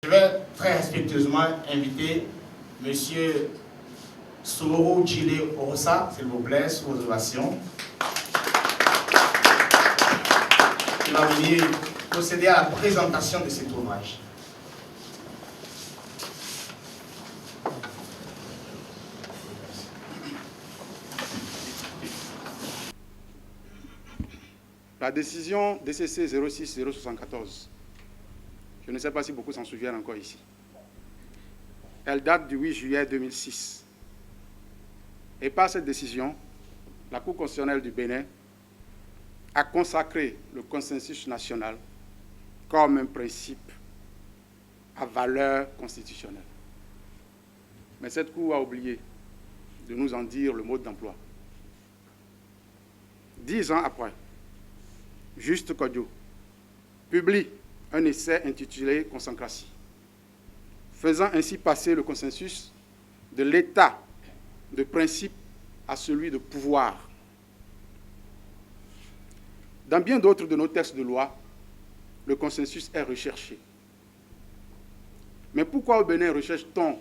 Je vais très respectueusement inviter M. Soro Djile Orosa, s'il vous plaît, sous vos ovations. Il va venir procéder à la présentation de cet ouvrage. La décision DCC 06-074, je ne sais pas si beaucoup s'en souviennent encore ici, elle date du 8 juillet 2006. Et par cette décision, la Cour constitutionnelle du Bénin a consacré le consensus national comme un principe à valeur constitutionnelle. Mais cette Cour a oublié de nous en dire le mode d'emploi. 10 ans après, Juste Kodjo publie un essai intitulé « Consécration », faisant ainsi passer le consensus de l'état de principe à celui de pouvoir. Dans bien d'autres de nos textes de loi, le consensus est recherché. Mais pourquoi au Bénin recherche-t-on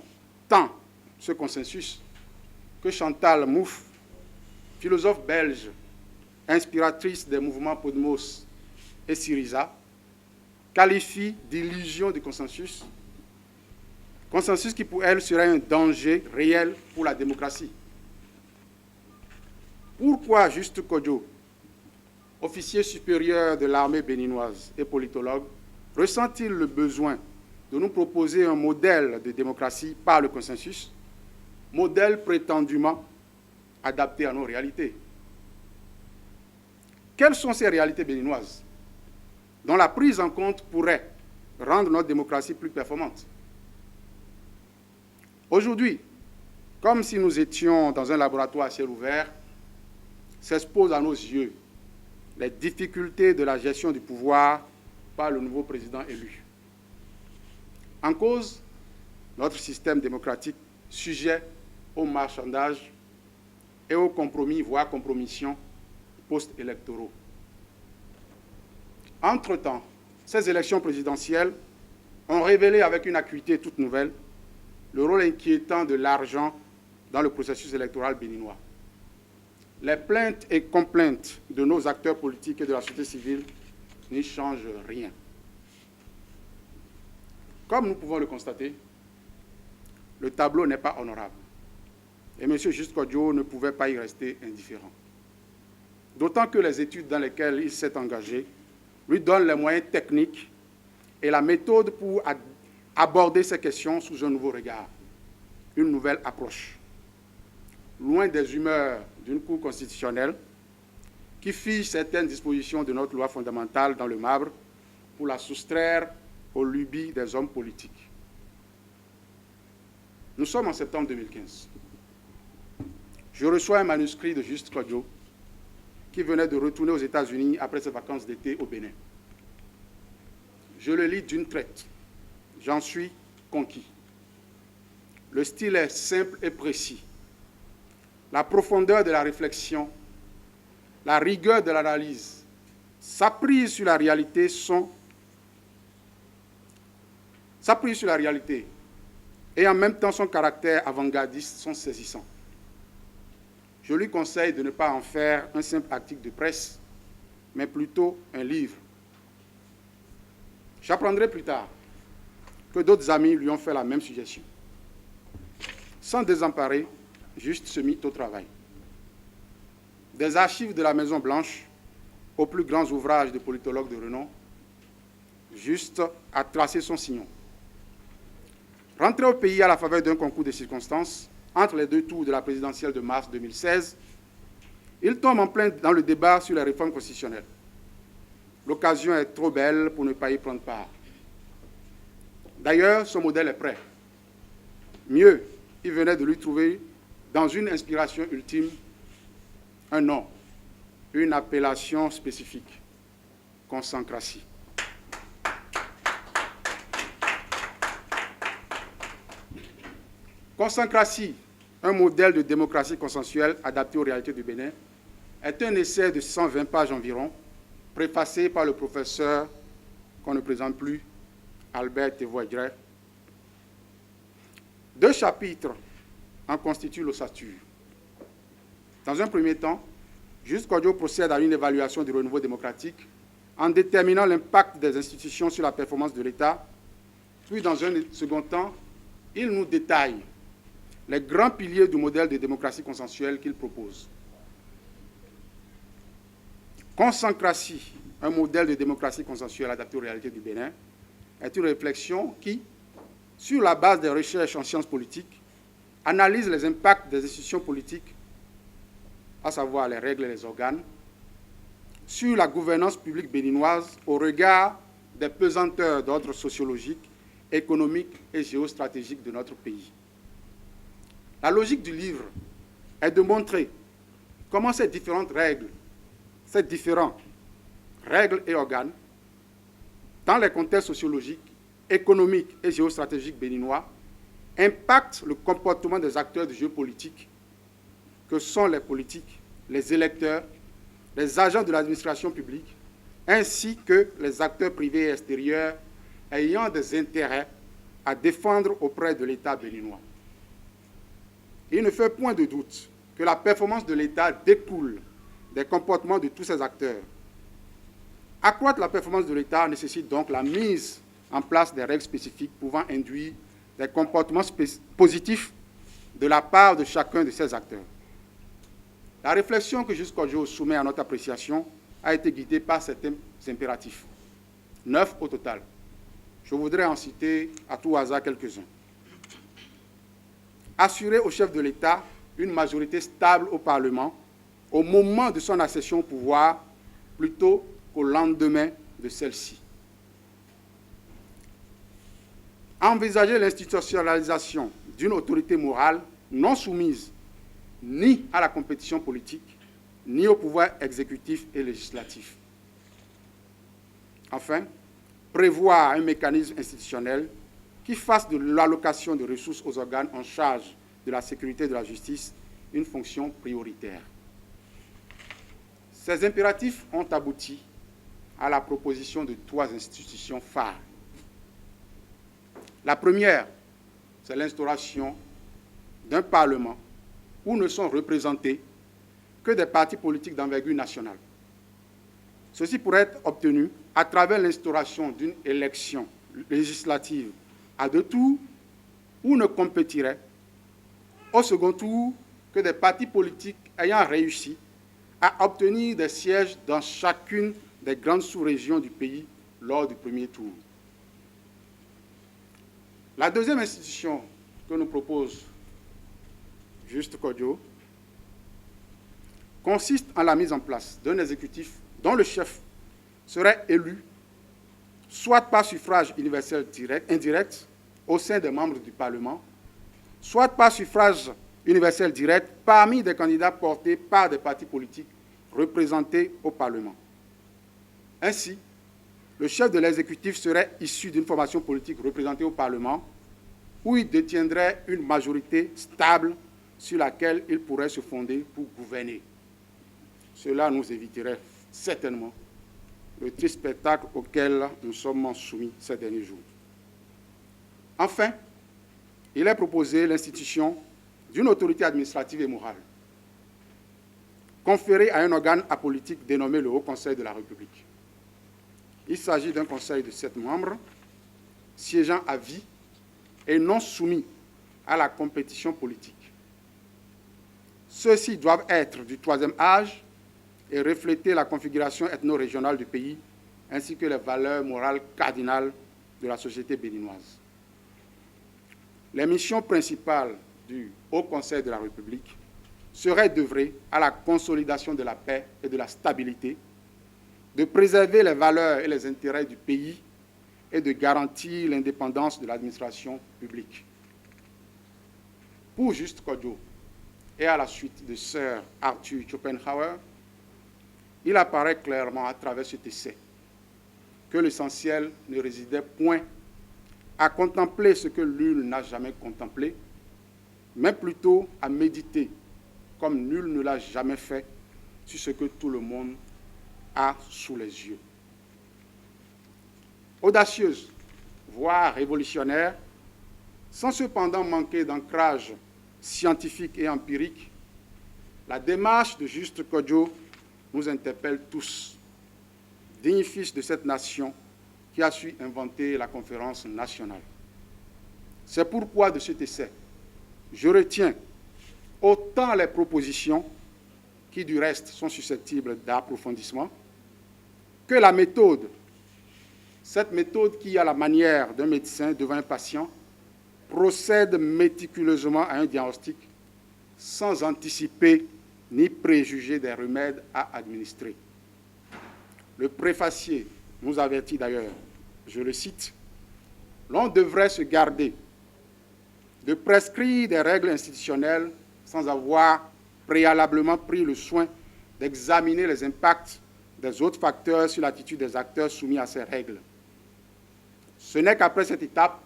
tant ce consensus que Chantal Mouffe, philosophe belge, inspiratrice des mouvements Podemos et Syriza, qualifie d'illusion du consensus, consensus qui pour elle serait un danger réel pour la démocratie. Pourquoi Juste Kodjo, officier supérieur de l'armée béninoise et politologue, ressent-il le besoin de nous proposer un modèle de démocratie par le consensus, modèle prétendument adapté à nos réalités? Quelles sont ces réalités béninoises dont la prise en compte pourrait rendre notre démocratie plus performante? Aujourd'hui, comme si nous étions dans un laboratoire à ciel ouvert, s'exposent à nos yeux les difficultés de la gestion du pouvoir par le nouveau président élu. En cause, notre système démocratique sujet au marchandage et aux compromis, voire compromissions post-électoraux. Entre-temps, ces élections présidentielles ont révélé avec une acuité toute nouvelle le rôle inquiétant de l'argent dans le processus électoral béninois. Les plaintes et complaintes de nos acteurs politiques et de la société civile n'y changent rien. Comme nous pouvons le constater, le tableau n'est pas honorable. Et M. Juste Kodjo ne pouvait pas y rester indifférent. D'autant que les études dans lesquelles il s'est engagé lui donnent les moyens techniques et la méthode pour aborder ces questions sous un nouveau regard, une nouvelle approche. Loin des humeurs d'une Cour constitutionnelle qui fige certaines dispositions de notre loi fondamentale dans le marbre pour la soustraire aux lubies des hommes politiques. Nous sommes en septembre 2015. Je reçois un manuscrit de Juste Kodjo qui venait de retourner aux États-Unis après ses vacances d'été au Bénin. Je le lis d'une traite. J'en suis conquis. Le style est simple et précis. La profondeur de la réflexion, la rigueur de l'analyse, sa prise sur la réalité et en même temps son caractère avant-gardiste sont saisissants. Je lui conseille de ne pas en faire un simple article de presse, mais plutôt un livre. J'apprendrai plus tard que d'autres amis lui ont fait la même suggestion. Sans désemparer, Juste se mit au travail. Des archives de la Maison-Blanche aux plus grands ouvrages de politologues de renom, Juste a tracé son sillon. Rentré au pays à la faveur d'un concours de circonstances, entre les deux tours de la présidentielle de mars 2016, il tombe en plein dans le débat sur les réformes constitutionnelles. L'occasion est trop belle pour ne pas y prendre part. D'ailleurs, son modèle est prêt. Mieux, il venait de lui trouver, dans une inspiration ultime, un nom, une appellation spécifique, consancratie. Consancratie, un modèle de démocratie consensuelle adapté aux réalités du Bénin, est un essai de 120 pages environ, préfacé par le professeur, qu'on ne présente plus, Albert Tevoidre. 2 chapitres en constituent l'ossature. Dans un premier temps, Juste Kodjo procède à une évaluation du renouveau démocratique en déterminant l'impact des institutions sur la performance de l'État. Puis, dans un second temps, il nous détaille les grands piliers du modèle de démocratie consensuelle qu'il propose. Consancratie, un modèle de démocratie consensuelle adapté aux réalités du Bénin, est une réflexion qui, sur la base des recherches en sciences politiques, analyse les impacts des institutions politiques, à savoir les règles et les organes, sur la gouvernance publique béninoise au regard des pesanteurs d'ordre sociologique, économique et géostratégique de notre pays. La logique du livre est de montrer comment ces différents règles et organes, dans les contextes sociologiques, économiques et géostratégiques béninois, impactent le comportement des acteurs du jeu politique, que sont les politiques, les électeurs, les agents de l'administration publique, ainsi que les acteurs privés et extérieurs ayant des intérêts à défendre auprès de l'État béninois. Il ne fait point de doute que la performance de l'État découle des comportements de tous ces acteurs. Accroître la performance de l'État nécessite donc la mise en place des règles spécifiques pouvant induire des comportements positifs de la part de chacun de ces acteurs. La réflexion que Juste Kodjo soumet à notre appréciation a été guidée par certains impératifs, 9 au total. Je voudrais en citer à tout hasard quelques-uns. Assurer au chef de l'État une majorité stable au Parlement au moment de son accession au pouvoir plutôt qu'au lendemain de celle-ci. Envisager l'institutionnalisation d'une autorité morale non soumise ni à la compétition politique, ni au pouvoir exécutif et législatif. Enfin, prévoir un mécanisme institutionnel qui fasse de l'allocation de ressources aux organes en charge de la sécurité et de la justice une fonction prioritaire. Ces impératifs ont abouti à la proposition de 3 institutions phares. La première, c'est l'instauration d'un Parlement où ne sont représentés que des partis politiques d'envergure nationale. Ceci pourrait être obtenu à travers l'instauration d'une élection législative à 2 tours où ne compétiraient au second tour que des partis politiques ayant réussi à obtenir des sièges dans chacune des grandes sous-régions du pays lors du premier tour. La deuxième institution que nous propose Juste Kodjo consiste en la mise en place d'un exécutif dont le chef serait élu soit par suffrage universel indirect au sein des membres du Parlement, soit par suffrage universel direct parmi des candidats portés par des partis politiques représentés au Parlement. Ainsi, le chef de l'exécutif serait issu d'une formation politique représentée au Parlement où il détiendrait une majorité stable sur laquelle il pourrait se fonder pour gouverner. Cela nous éviterait certainement le triste spectacle auquel nous sommes soumis ces derniers jours. Enfin, il est proposé l'institution d'une autorité administrative et morale, conférée à un organe apolitique dénommé le Haut Conseil de la République. Il s'agit d'un conseil de 7 membres, siégeant à vie et non soumis à la compétition politique. Ceux-ci doivent être du troisième âge et refléter la configuration ethno-régionale du pays, ainsi que les valeurs morales cardinales de la société béninoise. Les missions principales du Haut Conseil de la République seraient d'œuvrer à la consolidation de la paix et de la stabilité, de préserver les valeurs et les intérêts du pays et de garantir l'indépendance de l'administration publique. Pour Juste Kodjo, et à la suite de Sir Arthur Schopenhauer, il apparaît clairement à travers cet essai que l'essentiel ne résidait point à contempler ce que nul n'a jamais contemplé, mais plutôt à méditer, comme nul ne l'a jamais fait, sur ce que tout le monde a sous les yeux. Audacieuse, voire révolutionnaire, sans cependant manquer d'ancrage scientifique et empirique, la démarche de Juste Kodjo nous interpelle tous, dignes fils de cette nation qui a su inventer la conférence nationale. C'est pourquoi de cet essai, je retiens autant les propositions, qui du reste sont susceptibles d'approfondissement, que la méthode. Cette méthode qui, à la manière d'un médecin devant un patient, procède méticuleusement à un diagnostic sans anticiper ni préjuger des remèdes à administrer. Le préfacier nous avertit d'ailleurs, je le cite, « L'on devrait se garder de prescrire des règles institutionnelles sans avoir préalablement pris le soin d'examiner les impacts des autres facteurs sur l'attitude des acteurs soumis à ces règles. Ce n'est qu'après cette étape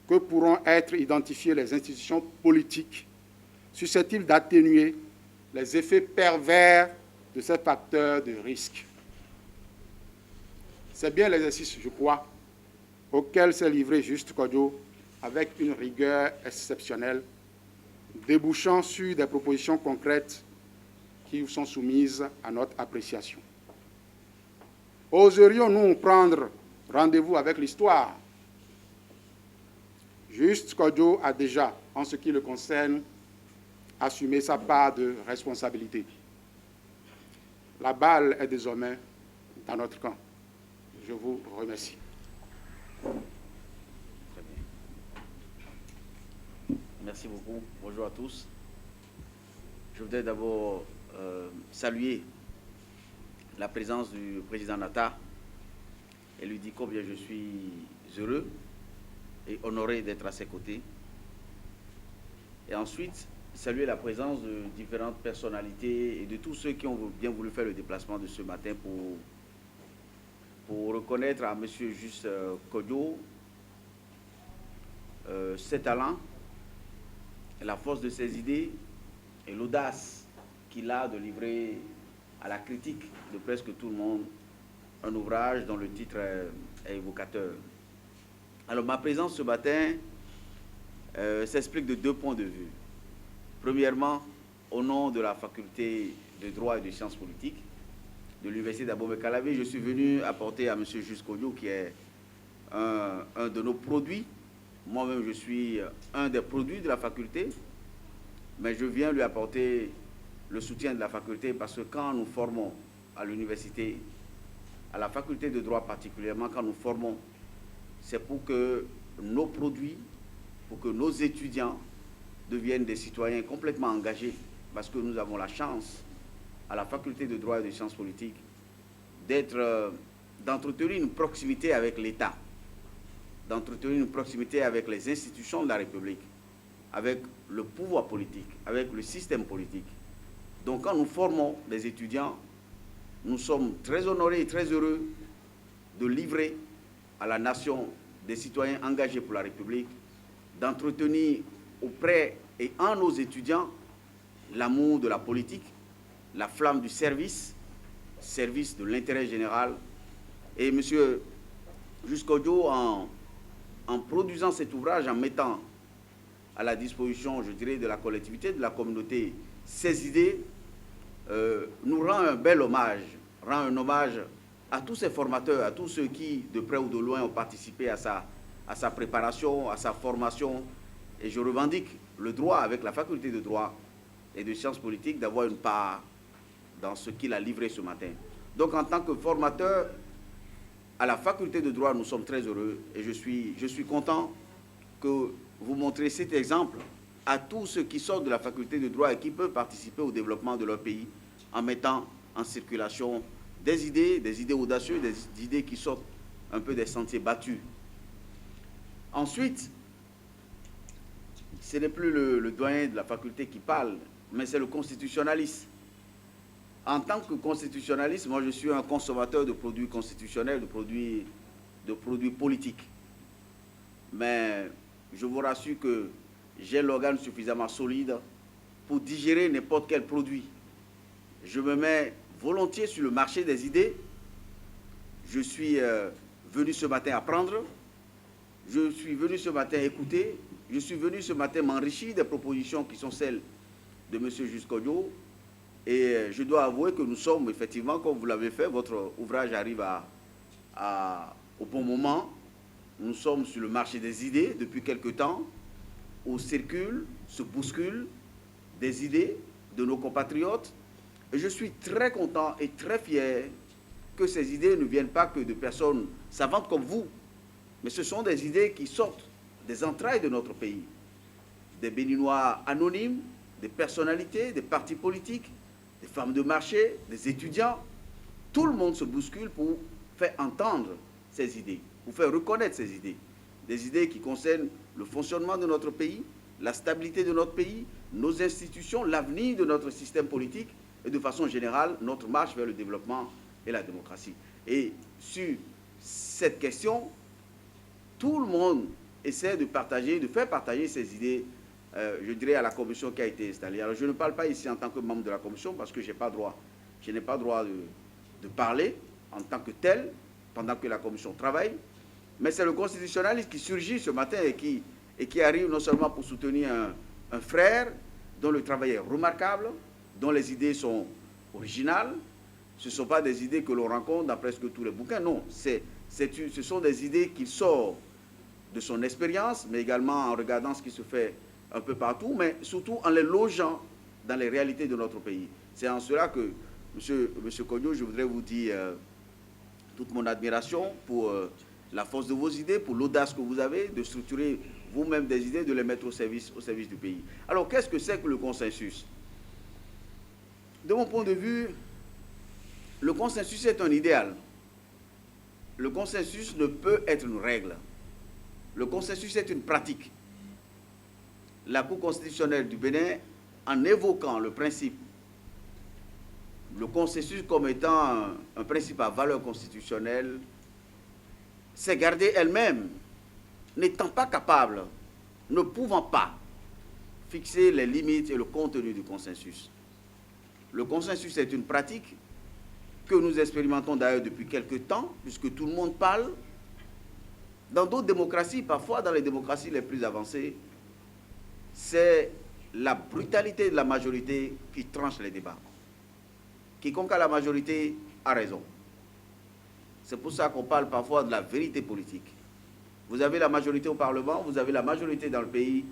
que pourront être identifiées les institutions politiques susceptibles d'atténuer les effets pervers de ces facteurs de risque. » C'est bien l'exercice, je crois, auquel s'est livré Juste Kodjo avec une rigueur exceptionnelle, débouchant sur des propositions concrètes qui sont soumises à notre appréciation. Oserions-nous prendre rendez-vous avec l'histoire? Juste Kodjo a déjà, en ce qui le concerne, assumé sa part de responsabilité. La balle est désormais dans notre camp. Je vous remercie. Très bien. Merci beaucoup. Bonjour à tous. Je voudrais d'abord saluer la présence du président Nata et lui dire combien je suis heureux et honoré d'être à ses côtés. Et ensuite, saluer la présence de différentes personnalités et de tous ceux qui ont bien voulu faire le déplacement de ce matin pour reconnaître à M. Juste Kodjo ses talents, la force de ses idées et l'audace qu'il a de livrer à la critique de presque tout le monde un ouvrage dont le titre est évocateur. Alors ma présence ce matin s'explique de 2 points de vue. Premièrement, au nom de la faculté de droit et de sciences politiques de l'université d'Abomey-Calavi, je suis venu apporter à M. Juste Kodjo, qui est un de nos produits. Moi-même, je suis un des produits de la faculté, mais je viens lui apporter le soutien de la faculté parce que quand nous formons à l'université, à la faculté de droit particulièrement, quand nous formons, c'est pour que nos produits, pour que nos étudiants deviennent des citoyens complètement engagés, parce que nous avons la chance, à la faculté de droit et de sciences politiques, d'entretenir une proximité avec l'État, d'entretenir une proximité avec les institutions de la République, avec le pouvoir politique, avec le système politique. Donc quand nous formons des étudiants, nous sommes très honorés et très heureux de livrer à la nation des citoyens engagés pour la République, d'entretenir auprès et en nos étudiants l'amour de la politique, la flamme du service de l'intérêt général. Et M. Juste Kodjo, en produisant cet ouvrage, en mettant à la disposition, je dirais, de la collectivité, de la communauté, ces idées, nous rend un bel hommage, rend un hommage à tous ces formateurs, à tous ceux qui, de près ou de loin, ont participé à sa préparation, à sa formation. Et je revendique le droit, avec la faculté de droit et de sciences politiques, d'avoir une part dans ce qu'il a livré ce matin. Donc, en tant que formateur à la faculté de droit, nous sommes très heureux et je suis content que vous montrez cet exemple à tous ceux qui sortent de la faculté de droit et qui peuvent participer au développement de leur pays en mettant en circulation des idées audacieuses, des idées qui sortent un peu des sentiers battus. Ensuite, ce n'est plus le doyen de la faculté qui parle, mais c'est le constitutionnaliste. En tant que constitutionnaliste, moi je suis un consommateur de produits constitutionnels, de produits politiques. Mais je vous rassure que j'ai l'organe suffisamment solide pour digérer n'importe quel produit. Je me mets volontiers sur le marché des idées. Je suis venu ce matin apprendre. Je suis venu ce matin écouter. Je suis venu ce matin m'enrichir des propositions qui sont celles de M. Jusqu'Odio. Et je dois avouer que nous sommes effectivement, comme vous l'avez fait, votre ouvrage arrive au bon moment. Nous sommes sur le marché des idées depuis quelque temps, où circulent, se bousculent des idées de nos compatriotes. Et je suis très content et très fier que ces idées ne viennent pas que de personnes savantes comme vous, mais ce sont des idées qui sortent des entrailles de notre pays. Des Béninois anonymes, des personnalités, des partis politiques, des femmes de marché, des étudiants. Tout le monde se bouscule pour faire entendre ces idées, pour faire reconnaître ces idées. Des idées qui concernent le fonctionnement de notre pays, la stabilité de notre pays, nos institutions, l'avenir de notre système politique et de façon générale, notre marche vers le développement et la démocratie. Et sur cette question, tout le monde essaie de partager, de faire partager ces idées, je dirais, à la commission qui a été installée. Alors, je ne parle pas ici en tant que membre de la commission parce que je n'ai pas droit de parler en tant que tel pendant que la commission travaille. Mais c'est le constitutionnaliste qui surgit ce matin et qui arrive non seulement pour soutenir un frère dont le travail est remarquable, dont les idées sont originales. Ce ne sont pas des idées que l'on rencontre dans presque tous les bouquins. Non, ce sont des idées qui sortent de son expérience, mais également en regardant ce qui se fait un peu partout, mais surtout en les logeant dans les réalités de notre pays. C'est en cela que, Monsieur Kogno, je voudrais vous dire toute mon admiration pour la force de vos idées, pour l'audace que vous avez de structurer vous-même des idées, de les mettre au service du pays. Alors, qu'est-ce que c'est que le consensus? De mon point de vue, le consensus est un idéal. Le consensus ne peut être une règle. Le consensus est une pratique. La Cour constitutionnelle du Bénin, en évoquant le principe, le consensus comme étant un principe à valeur constitutionnelle, s'est gardée elle-même, n'étant pas capable, ne pouvant pas fixer les limites et le contenu du consensus. Le consensus est une pratique que nous expérimentons d'ailleurs depuis quelque temps, puisque tout le monde parle. Dans d'autres démocraties, parfois dans les démocraties les plus avancées, c'est la brutalité de la majorité qui tranche les débats. Quiconque a la majorité a raison. C'est pour ça qu'on parle parfois de la vérité politique. Vous avez la majorité au Parlement, vous avez la majorité dans le pays,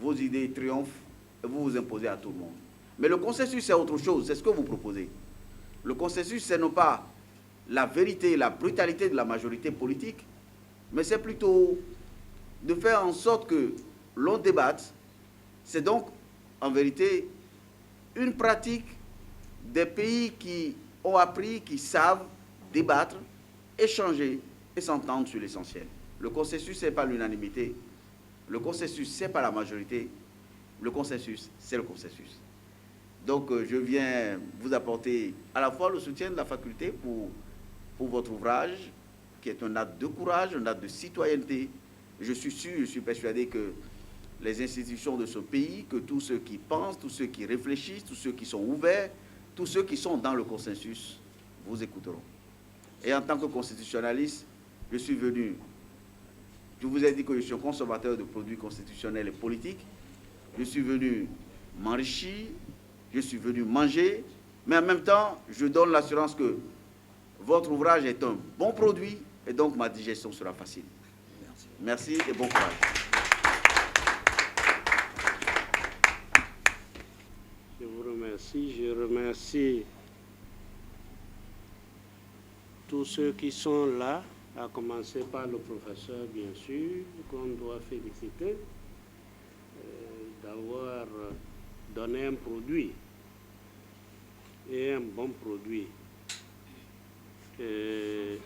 vos idées triomphent et vous vous imposez à tout le monde. Mais le consensus, c'est autre chose, c'est ce que vous proposez. Le consensus, c'est non pas la vérité, la brutalité de la majorité politique, mais c'est plutôt de faire en sorte que l'on débatte. C'est donc, en vérité, une pratique des pays qui ont appris, qui savent débattre, échanger et s'entendre sur l'essentiel. Le consensus, ce n'est pas l'unanimité. Le consensus, ce n'est pas la majorité. Le consensus, c'est le consensus. Donc, je viens vous apporter à la fois le soutien de la faculté pour votre ouvrage, qui est un acte de courage, un acte de citoyenneté. Je suis sûr, je suis persuadé que les institutions de ce pays, que tous ceux qui pensent, tous ceux qui réfléchissent, tous ceux qui sont ouverts, tous ceux qui sont dans le consensus, vous écouteront. Et en tant que constitutionnaliste, je suis venu, je vous ai dit que je suis un consommateur de produits constitutionnels et politiques, je suis venu m'enrichir, je suis venu manger, mais en même temps, je donne l'assurance que votre ouvrage est un bon produit et donc ma digestion sera facile. Merci et bon courage. Je vous remercie. Je remercie tous ceux qui sont là, à commencer par le professeur, bien sûr, qu'on doit féliciter d'avoir donné un produit, et un bon produit. Et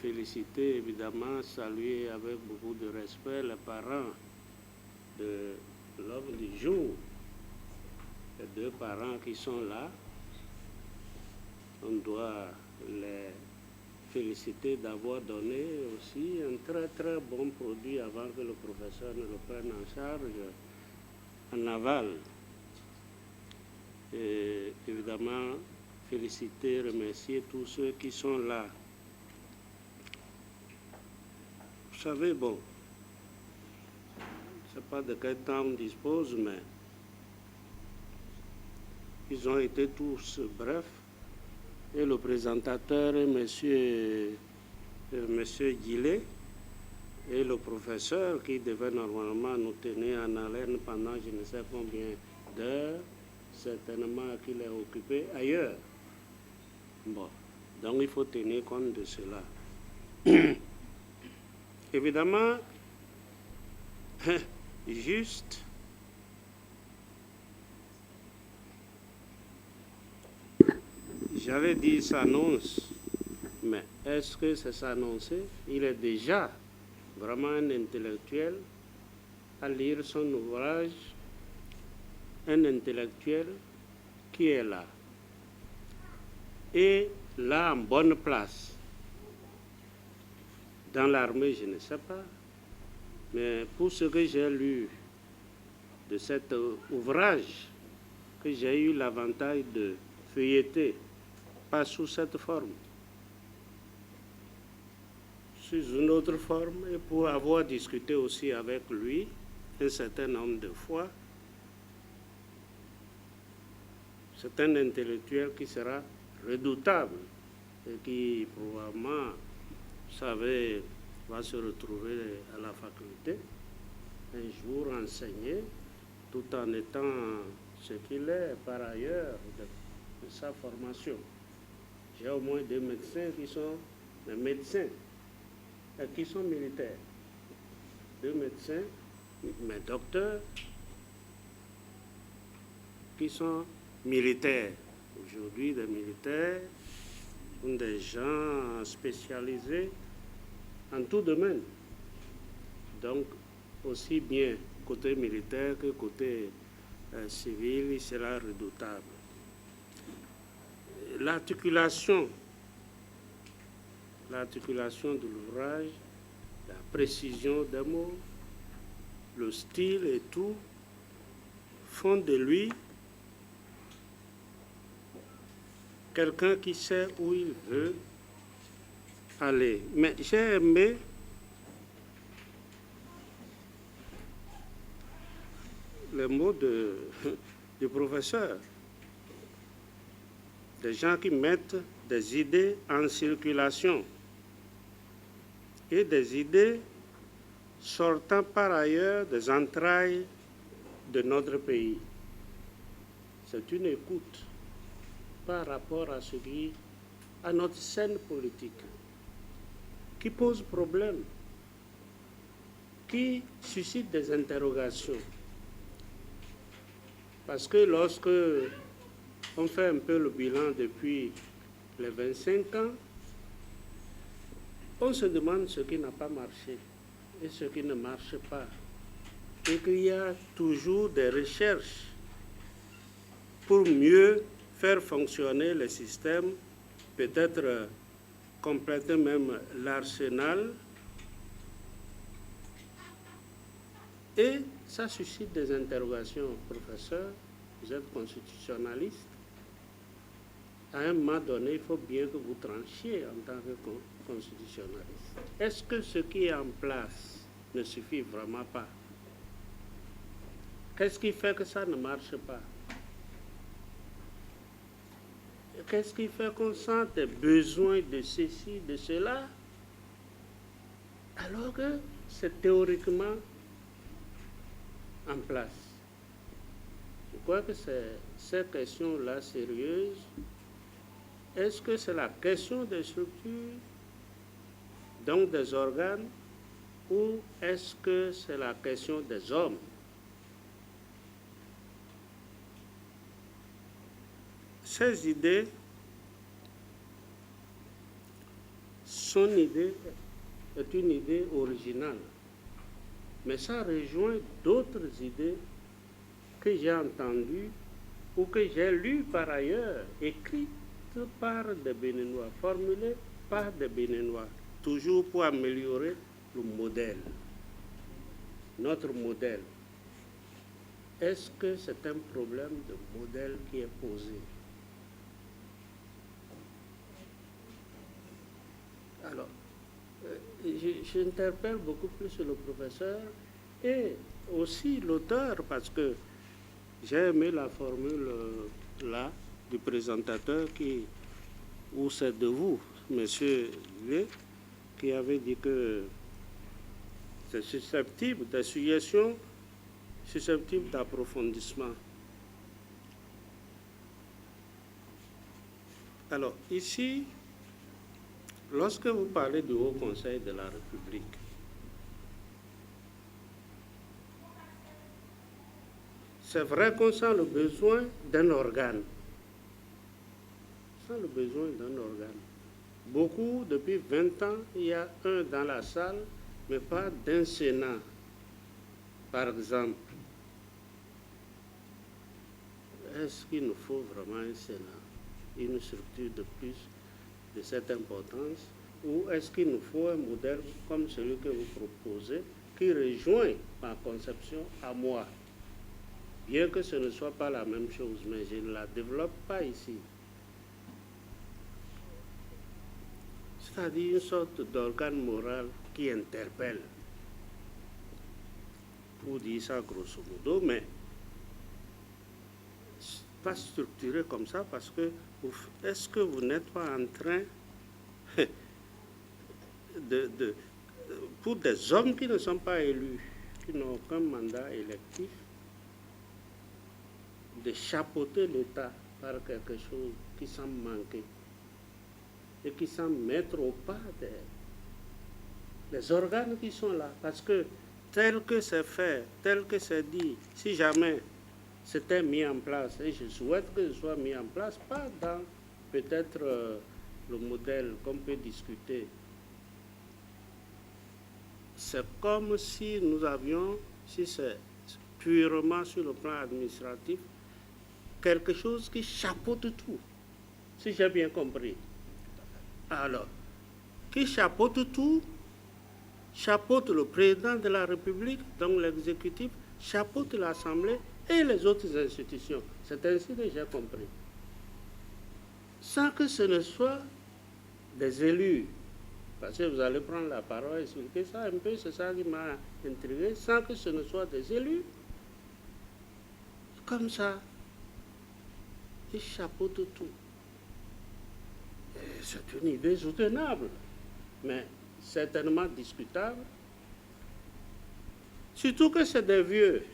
féliciter, évidemment, saluer avec beaucoup de respect les parents de l'homme du jour, les deux parents qui sont là. On doit les féliciter d'avoir donné aussi un très très bon produit avant que le professeur ne le prenne en charge en aval. Et évidemment, féliciter, remercier tous ceux qui sont là. Vous savez, bon, je ne sais pas de quel temps on dispose, mais ils ont été tous brefs. Et le présentateur, monsieur Guillet, et le professeur qui devait normalement nous tenir en haleine pendant je ne sais combien d'heures, certainement qu'il est occupé ailleurs. Bon, donc il faut tenir compte de cela. Évidemment, juste j'allais dire s'annonce, mais est-ce que c'est s'annoncer? Il est déjà vraiment un intellectuel à lire son ouvrage, un intellectuel qui est là. Et là, en bonne place. Dans l'armée, je ne sais pas, mais pour ce que j'ai lu de cet ouvrage, que j'ai eu l'avantage de feuilleter, pas sous cette forme, sous une autre forme, et pour avoir discuté aussi avec lui un certain nombre de fois, c'est un intellectuel qui sera redoutable et qui probablement, vous savez, va se retrouver à la faculté un jour enseigner tout en étant ce qu'il est par ailleurs de sa formation. J'ai au moins des médecins qui sont des médecins et qui sont militaires. Deux médecins, mais docteurs, qui sont militaires. Aujourd'hui, des militaires sont des gens spécialisés en tout domaine. Donc, aussi bien côté militaire que côté civil, il sera redoutable. L'articulation de l'ouvrage, la précision des mots, le style et tout font de lui quelqu'un qui sait où il veut aller. Mais j'ai aimé les mots du professeur. Des gens qui mettent des idées en circulation et des idées sortant par ailleurs des entrailles de notre pays. C'est une écoute par rapport à à notre scène politique, qui pose problème, qui suscite des interrogations. Parce que lorsque on fait un peu le bilan depuis les 25 ans, on se demande ce qui n'a pas marché et ce qui ne marche pas. Et qu'il y a toujours des recherches pour mieux faire fonctionner le système, peut-être compléter même l'arsenal. Et ça suscite des interrogations. Professeur, vous êtes constitutionnaliste. À un moment donné, il faut bien que vous tranchiez en tant que constitutionnaliste. Est-ce que ce qui est en place ne suffit vraiment pas? Qu'est-ce qui fait que ça ne marche pas? qu'est-ce qui fait qu'on sent des besoins de ceci, de cela, alors que c'est théoriquement en place? Je crois que c'est cette question-là sérieuse. Est-ce que c'est la question des structures, donc des organes, ou est-ce que c'est la question des hommes? Ces idées, son idée est une idée originale, mais ça rejoint d'autres idées que j'ai entendues ou que j'ai lues par ailleurs, écrites par des Béninois, formulées par des Béninois, toujours pour améliorer le modèle, notre modèle. Est-ce que c'est un problème de modèle qui est posé? Alors, j'interpelle beaucoup plus le professeur et aussi l'auteur, parce que j'ai aimé la formule là du présentateur ou c'est de vous, monsieur V, qui avait dit que c'est susceptible de suggestions, susceptible d'approfondissement. Alors, ici, lorsque vous parlez du Haut Conseil de la République, c'est vrai qu'on sent le besoin d'un organe. On sent le besoin d'un organe. Beaucoup, depuis 20 ans, il y a un dans la salle, mais pas d'un Sénat, par exemple. Est-ce qu'il nous faut vraiment un Sénat, une structure de plus de cette importance, ou est-ce qu'il nous faut un modèle comme celui que vous proposez, qui rejoint ma conception à moi, bien que ce ne soit pas la même chose, mais je ne la développe pas ici. C'est-à-dire une sorte d'organe moral qui interpelle, pour dire ça grosso modo, mais pas structuré comme ça, parce que est-ce que vous n'êtes pas en train pour des hommes qui ne sont pas élus, qui n'ont aucun mandat électif, de chapeauter l'État par quelque chose qui semble manquer et qui semble mettre au pas des organes qui sont là. Parce que tel que c'est fait, tel que c'est dit, si jamais c'était mis en place, et je souhaite que ce soit mis en place, pas dans peut-être le modèle qu'on peut discuter. C'est comme si nous avions, si c'est purement sur le plan administratif, quelque chose qui chapeaute tout, si j'ai bien compris. Alors, qui chapeaute tout, chapeaute le président de la République, donc l'exécutif, chapeaute l'Assemblée et les autres institutions. C'est ainsi que j'ai compris. Sans que ce ne soit des élus, parce que vous allez prendre la parole et expliquer ça un peu, c'est ça qui m'a intrigué, sans que ce ne soit des élus, comme ça, ils chapeautent tout. C'est une idée soutenable, mais certainement discutable. Surtout que c'est des vieux.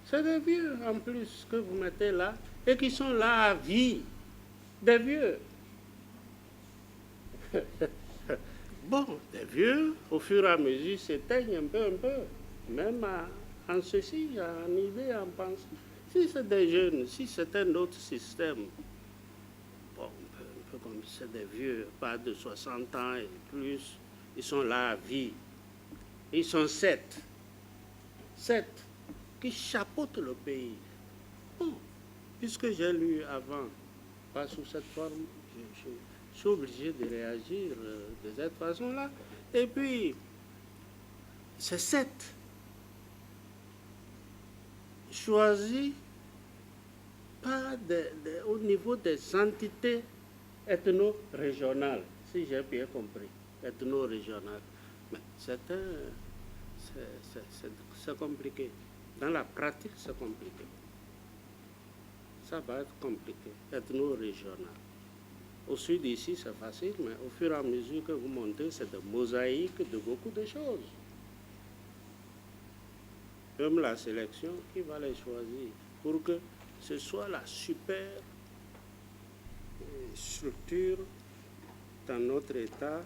C'est des vieux en plus que vous mettez là et qui sont là à vie. Des vieux. Bon, des vieux, au fur et à mesure, s'éteignent un peu. Même en ceci, en idée, en pensée. Si c'est des jeunes, si c'est un autre système, bon, un peu comme c'est des vieux, pas de 60 ans et plus, ils sont là à vie. Ils sont 7 qui chapeautent le pays. Bon, puisque j'ai lu avant, pas sous cette forme, je suis obligé de réagir de cette façon-là. Et puis, c'est 7 choisis au niveau des entités ethno-régionales, si j'ai bien compris, ethno-régionales. Mais c'est compliqué. Dans la pratique, c'est compliqué. ça va être compliqué, ethno-régional. Au sud ici, c'est facile, mais au fur et à mesure que vous montez, c'est de mosaïque de beaucoup de choses. Même la sélection, qui va les choisir pour que ce soit la super structure dans notre État,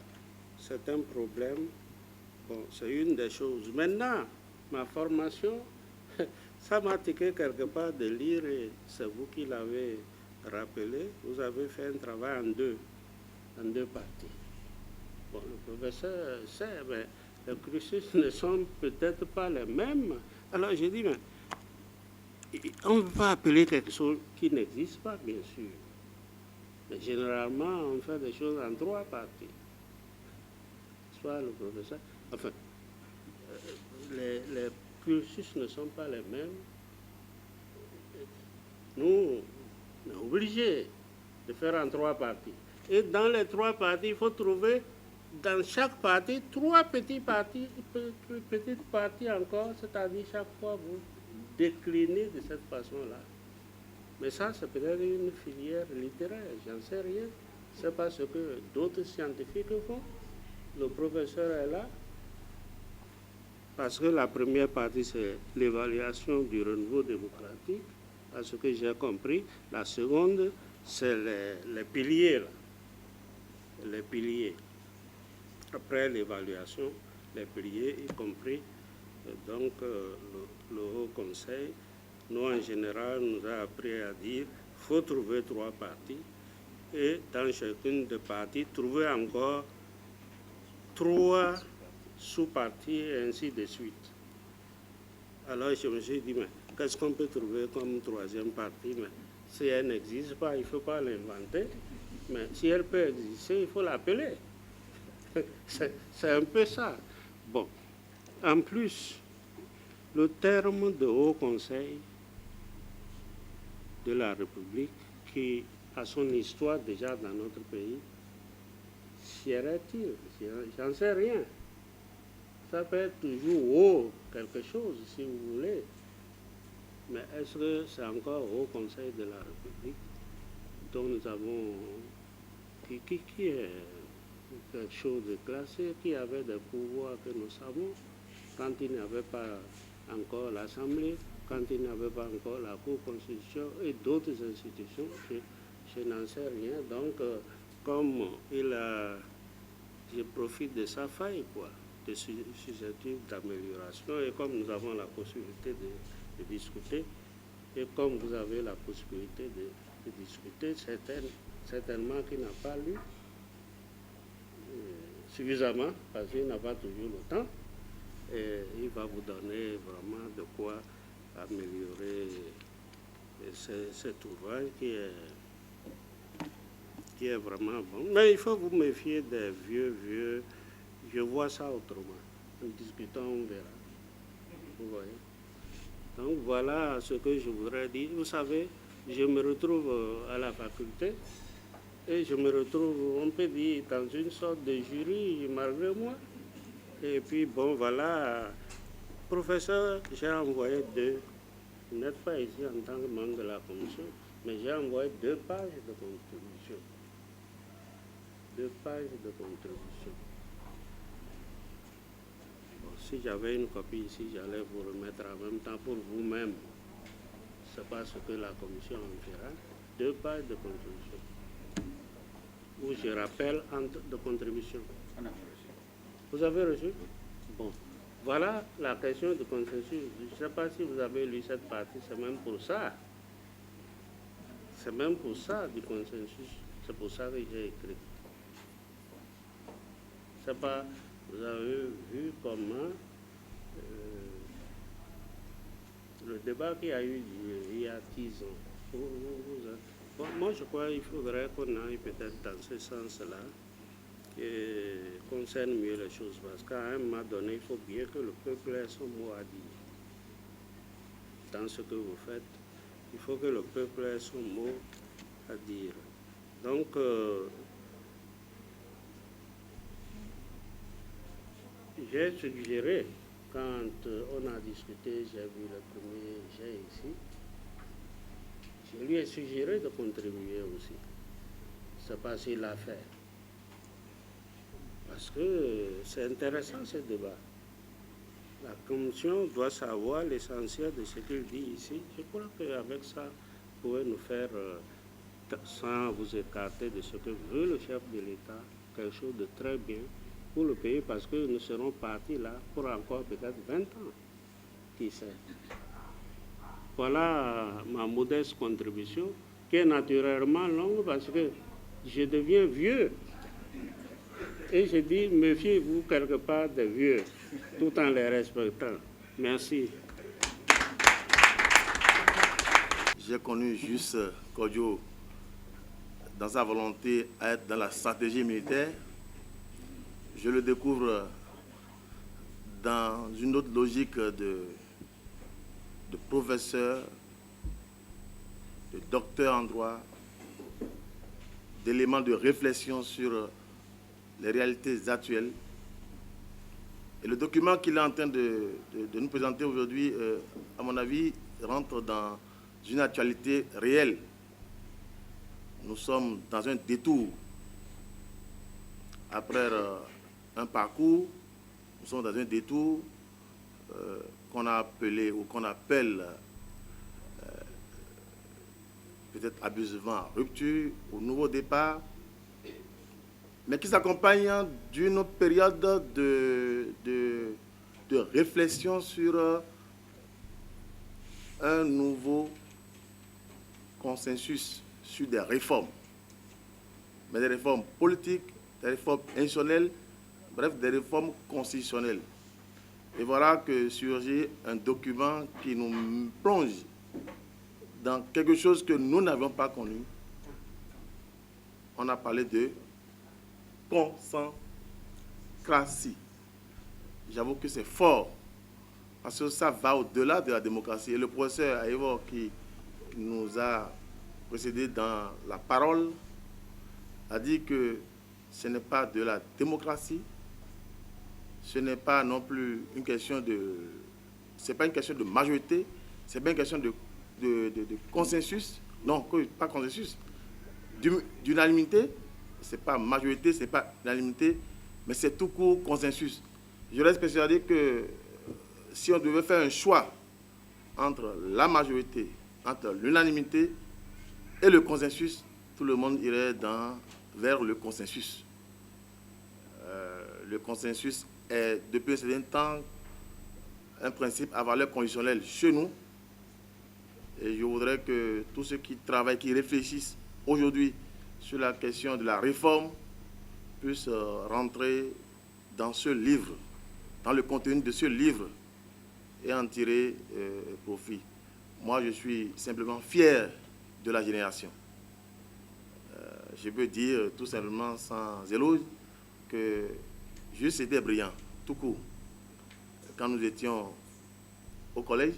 c'est un problème. Bon, c'est une des choses. Maintenant, ma formation, ça m'a tiqué quelque part de lire, et c'est vous qui l'avez rappelé, vous avez fait un travail en deux parties. Bon, le professeur sait, mais les cursus ne sont peut-être pas les mêmes. Alors j'ai dit, mais on ne peut pas appeler quelque chose qui n'existe pas, bien sûr. Mais généralement, on fait des choses en 3 parties. Soit le professeur, enfin, les cursus ne sont pas les mêmes. Nous, on est obligés de faire en 3 parties. Et dans les 3 parties, il faut trouver dans chaque partie 3 petites parties encore, c'est-à-dire chaque fois vous déclinez de cette façon-là. Mais ça, c'est peut-être une filière littéraire, j'en sais rien. C'est pas ce que d'autres scientifiques font. Le professeur est là parce que la première partie, c'est l'évaluation du renouveau démocratique, à ce que j'ai compris. La seconde, c'est les piliers, là. Les piliers. Après l'évaluation, les piliers, y compris donc le Haut Conseil, nous en général nous a appris à dire qu'il faut trouver 3 parties et dans chacune des parties trouver encore 3 sous-parties et ainsi de suite. Alors je me suis dit, mais qu'est-ce qu'on peut trouver comme 3e partie? Mais si elle n'existe pas, il ne faut pas l'inventer. Mais si elle peut exister, il faut l'appeler. C'est un peu ça. Bon, en plus, le terme de Haut Conseil de la République, qui a son histoire déjà dans notre pays, serait-il? J'en sais rien. Ça peut être toujours haut quelque chose, si vous voulez. Mais est-ce que c'est encore Haut Conseil de la République dont nous avons... qui est quelque chose de classé, qui avait des pouvoirs que nous savons, quand il n'y avait pas encore l'Assemblée, quand il n'y avait pas encore la Cour constitutionnelle et d'autres institutions, je n'en sais rien. Donc, comme je profite de sa faille, quoi, de susceptible d'amélioration, et comme nous avons la possibilité de discuter, et comme vous avez la possibilité de discuter, certainement qu'il n'a pas lu suffisamment, parce qu'il n'a pas toujours le temps, et il va vous donner vraiment de quoi améliorer cet ouvrage qui est vraiment bon. Mais il faut vous méfier des vieux. Je vois ça autrement. En discutant, on verra. Vous voyez. Donc voilà ce que je voudrais dire. Vous savez, je me retrouve à la faculté et je me retrouve, on peut dire, dans une sorte de jury malgré moi. Et puis bon, voilà, professeur, j'ai envoyé 2. Vous n'êtes pas ici en tant que membre de la commission, mais j'ai envoyé 2 pages de contribution. 2 pages de contribution. Bon, si j'avais une copie ici, j'allais vous remettre en même temps pour vous-même. C'est pas ce que la commission en fera. 2 pages de contribution. Où je rappelle de contribution. Vous avez reçu? Bon. Voilà la question de consensus. Je ne sais pas si vous avez lu cette partie, c'est même pour ça. C'est même pour ça du consensus. C'est pour ça que j'ai écrit. C'est pas, vous avez vu comment le débat qui a eu il y a 10 ans. Bon, moi, je crois qu'il faudrait qu'on aille peut-être dans ce sens-là, qu'on concerne mieux les choses, parce qu'à un moment donné, il faut bien que le peuple ait son mot à dire. Dans ce que vous faites, il faut que le peuple ait son mot à dire. Donc, j'ai suggéré, quand on a discuté, j'ai vu le premier jet ici, je lui ai suggéré de contribuer aussi. Je ne sais pas s'il l'a fait. Parce que c'est intéressant ce débat. La commission doit savoir l'essentiel de ce qu'il dit ici. Je crois qu'avec ça, vous pouvez nous faire, sans vous écarter de ce que veut le chef de l'État, quelque chose de très bien pour le pays, parce que nous serons partis là pour encore peut-être 20 ans. Qui sait? Voilà ma modeste contribution, qui est naturellement longue parce que je deviens vieux. Et je dis, méfiez-vous quelque part des vieux, tout en les respectant. Merci. J'ai connu juste Kodjo dans sa volonté à être dans la stratégie militaire. Je le découvre dans une autre logique de professeur, de docteur en droit, d'éléments de réflexion sur les réalités actuelles. Et le document qu'il est en train de nous présenter aujourd'hui, à mon avis, rentre dans une actualité réelle. Nous sommes dans un détour. Après un parcours, nous sommes dans un détour qu'on a appelé ou qu'on appelle peut-être abusivement rupture ou nouveau départ, mais qui s'accompagne d'une période de réflexion sur un nouveau consensus sur des réformes, mais des réformes politiques, des réformes institutionnelles, bref, des réformes constitutionnelles. Et voilà que surgit un document qui nous plonge dans quelque chose que nous n'avions pas connu. On a parlé de consécratie. J'avoue que c'est fort, parce que ça va au-delà de la démocratie. Et le professeur Aïvo, qui nous a précédé dans la parole, a dit que ce n'est pas de la démocratie, ce n'est pas non plus une question de... C'est pas une question de majorité, c'est pas une question de consensus, non, pas consensus, d'unanimité. C'est pas majorité, c'est pas unanimité, mais c'est tout court consensus. Je reste persuadé que si on devait faire un choix entre la majorité, entre l'unanimité et le consensus, tout le monde irait vers le consensus. Le consensus est depuis un certain temps un principe à valeur conditionnelle chez nous. Et je voudrais que tous ceux qui travaillent, qui réfléchissent aujourd'hui sur la question de la réforme puissent rentrer dans ce livre, dans le contenu de ce livre et en tirer profit. Moi, je suis simplement fier de la génération. Je peux dire tout simplement sans éloge que juste c'était brillant, tout court. Quand nous étions au collège,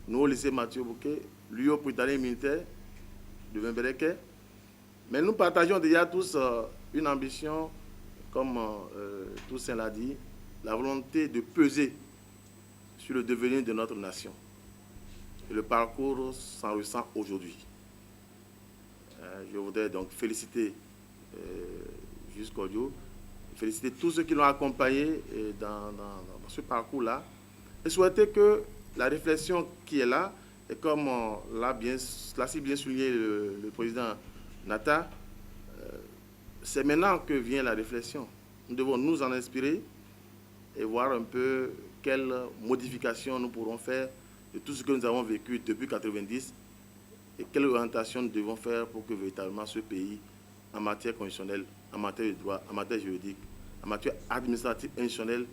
nous au lycée Mathieu Bouquet, lui au Britannique militaire de Wimbereke, mais nous partageons déjà tous une ambition, comme Toussaint l'a dit, la volonté de peser sur le devenir de notre nation. Et le parcours s'en ressent aujourd'hui. Je voudrais donc féliciter Kodjo, féliciter tous ceux qui l'ont accompagné dans ce parcours-là, et souhaiter que la réflexion qui est là, et comme l'a si bien souligné le président Nata, c'est maintenant que vient la réflexion. Nous devons nous en inspirer et voir un peu quelles modifications nous pourrons faire de tout ce que nous avons vécu depuis 1990 et quelles orientations nous devons faire pour que véritablement ce pays, en matière constitutionnelle, en matière de droit, en matière juridique, en matière administrative et institutionnelle,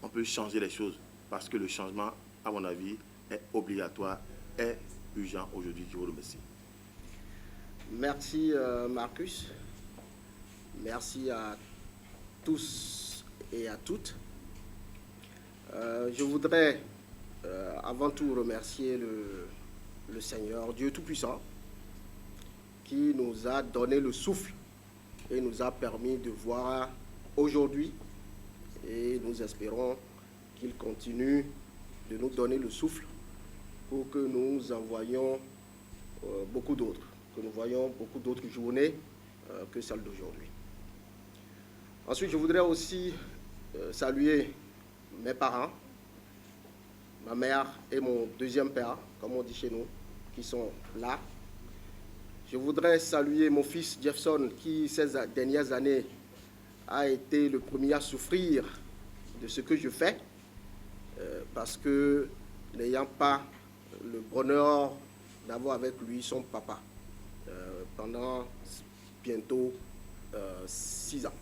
on peut changer les choses. Parce que le changement, à mon avis, est obligatoire, est urgent aujourd'hui. Je vous remercie. Merci Marcus. Merci à tous et à toutes. Je voudrais avant tout remercier le Seigneur, Dieu Tout-Puissant, qui nous a donné le souffle et nous a permis de voir aujourd'hui, et nous espérons qu'il continue de nous donner le souffle pour que nous envoyions beaucoup d'autres, que nous voyons beaucoup d'autres journées que celle d'aujourd'hui. Ensuite, je voudrais aussi saluer mes parents, ma mère et mon deuxième père, comme on dit chez nous, qui sont là. Je voudrais saluer mon fils Jefferson, qui ces dernières années a été le premier à souffrir de ce que je fais, parce que n'ayant pas le bonheur d'avoir avec lui son papa pendant bientôt 6 ans.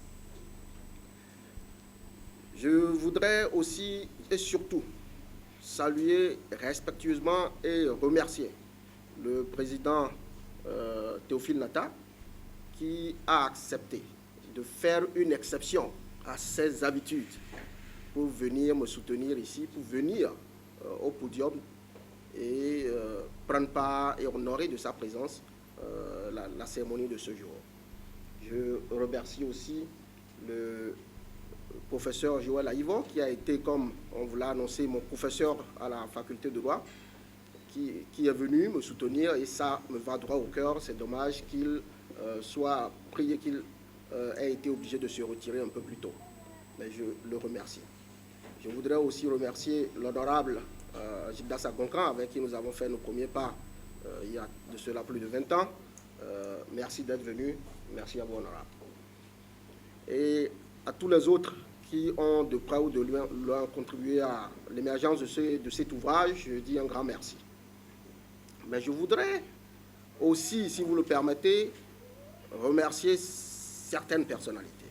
Je voudrais aussi et surtout saluer respectueusement et remercier le président Théophile Nata, qui a accepté de faire une exception à ses habitudes pour venir me soutenir ici, pour venir au podium et prendre part et honorer de sa présence la cérémonie de ce jour. Je remercie aussi le professeur Joël Aïvo, qui a été, comme on vous l'a annoncé, mon professeur à la faculté de droit, qui est venu me soutenir, et ça me va droit au cœur. C'est dommage qu'il soit prié, qu'il ait été obligé de se retirer un peu plus tôt. Mais je le remercie. Je voudrais aussi remercier l'honorable Gildas Agonkran, avec qui nous avons fait nos premiers pas il y a de cela plus de 20 ans. Merci d'être venu. Merci à vous, honorable. Et à tous les autres qui ont de près ou de loin contribué à l'émergence de cet ouvrage, je dis un grand merci. Mais je voudrais aussi, si vous le permettez, remercier certaines personnalités,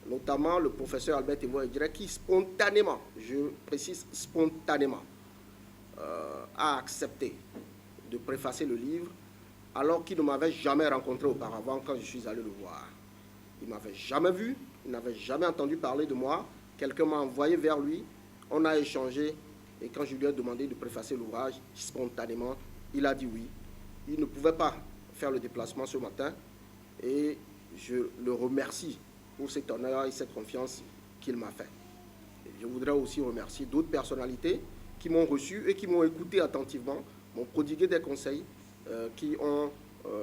notamment le professeur Albert Evo-Edjire, qui spontanément, je précise spontanément, a accepté de préfacer le livre, alors qu'il ne m'avait jamais rencontré auparavant quand je suis allé le voir. Il ne m'avait jamais vu, il n'avait jamais entendu parler de moi. Quelqu'un m'a envoyé vers lui, on a échangé, et quand je lui ai demandé de préfacer l'ouvrage, spontanément, il a dit oui. Il ne pouvait pas faire le déplacement ce matin, et je le remercie pour cet honneur et cette confiance qu'il m'a fait. Et je voudrais aussi remercier d'autres personnalités qui m'ont reçu et qui m'ont écouté attentivement, m'ont prodigué des conseils qui ont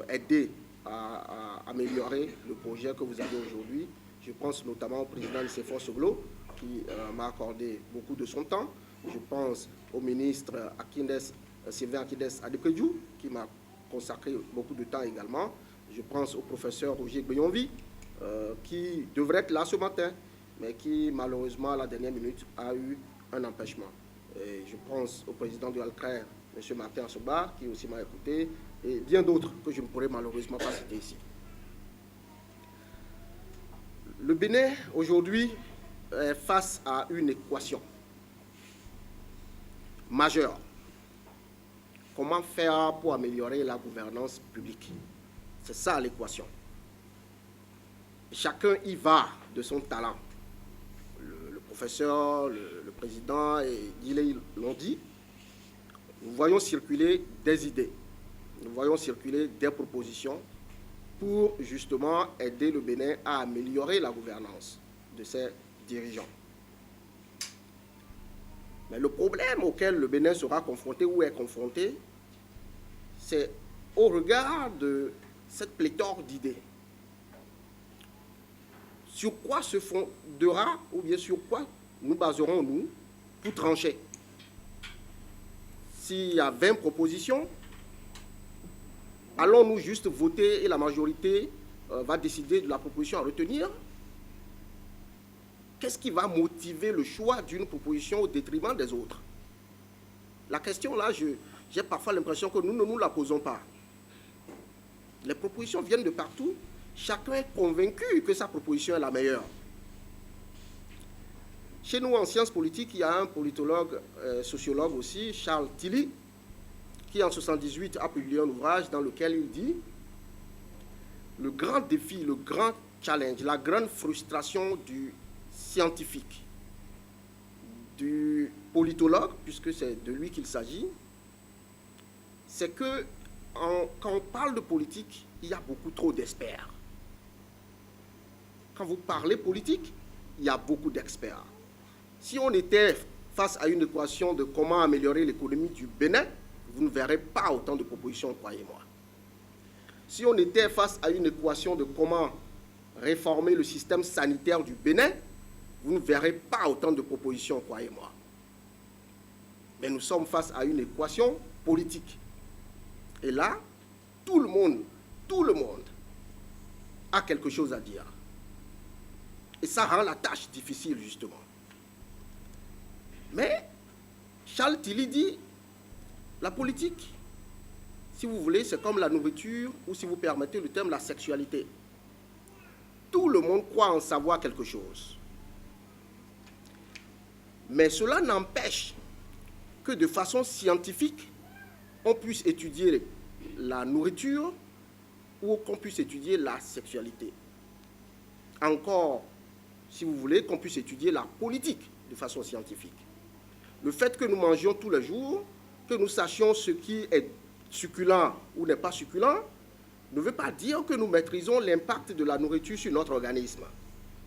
aidé à améliorer le projet que vous avez aujourd'hui. Je pense notamment au président Nicéphore Soglo, qui m'a accordé beaucoup de son temps. Je pense au ministre Sylvain Akides Adekedjou, qui m'a consacré beaucoup de temps également. Je pense au professeur Roger Gbeyonvi, qui devrait être là ce matin, mais qui malheureusement à la dernière minute a eu un empêchement. Et je pense au président de Alcraire, M. Martin Assoba, qui aussi m'a écouté, et bien d'autres que je ne pourrais malheureusement pas citer ici. Le Bénin, aujourd'hui, est face à une équation majeure. Comment faire pour améliorer la gouvernance publique? C'est ça l'équation. Chacun y va de son talent. Le professeur, le président et Guillet l'ont dit. Nous voyons circuler des idées, nous voyons circuler des propositions pour justement aider le Bénin à améliorer la gouvernance de ses dirigeants. Mais le problème auquel le Bénin sera confronté ou est confronté, c'est au regard de cette pléthore d'idées. Sur quoi se fondera, ou bien sur quoi nous baserons-nous pour trancher? S'il y a 20 propositions, allons-nous juste voter et la majorité va décider de la proposition à retenir? Qu'est-ce qui va motiver le choix d'une proposition au détriment des autres? La question là, j'ai parfois l'impression que nous ne nous la posons pas. Les propositions viennent de partout. Chacun est convaincu que sa proposition est la meilleure. Chez nous, en sciences politiques, il y a un politologue, sociologue aussi, Charles Tilly, qui en 1978 a publié un ouvrage dans lequel il dit « Le grand défi, le grand challenge, la grande frustration du scientifique, du politologue, puisque c'est de lui qu'il s'agit, c'est que quand on parle de politique, il y a beaucoup trop d'experts. Quand vous parlez politique, il y a beaucoup d'experts. Si on était face à une équation de comment améliorer l'économie du Bénin, vous ne verrez pas autant de propositions, croyez-moi. si on était face à une équation de comment réformer le système sanitaire du Bénin, vous ne verrez pas autant de propositions, croyez-moi. Mais nous sommes face à une équation politique. Et là, tout le monde a quelque chose à dire. Et ça rend la tâche difficile, justement. Mais Charles Tilly dit, la politique, si vous voulez, c'est comme la nourriture, ou si vous permettez le terme, la sexualité. Tout le monde croit en savoir quelque chose. Mais cela n'empêche que de façon scientifique, on puisse étudier la nourriture ou qu'on puisse étudier la sexualité. Encore, si vous voulez, qu'on puisse étudier la politique de façon scientifique. Le fait que nous mangions tous les jours, que nous sachions ce qui est succulent ou n'est pas succulent, ne veut pas dire que nous maîtrisons l'impact de la nourriture sur notre organisme.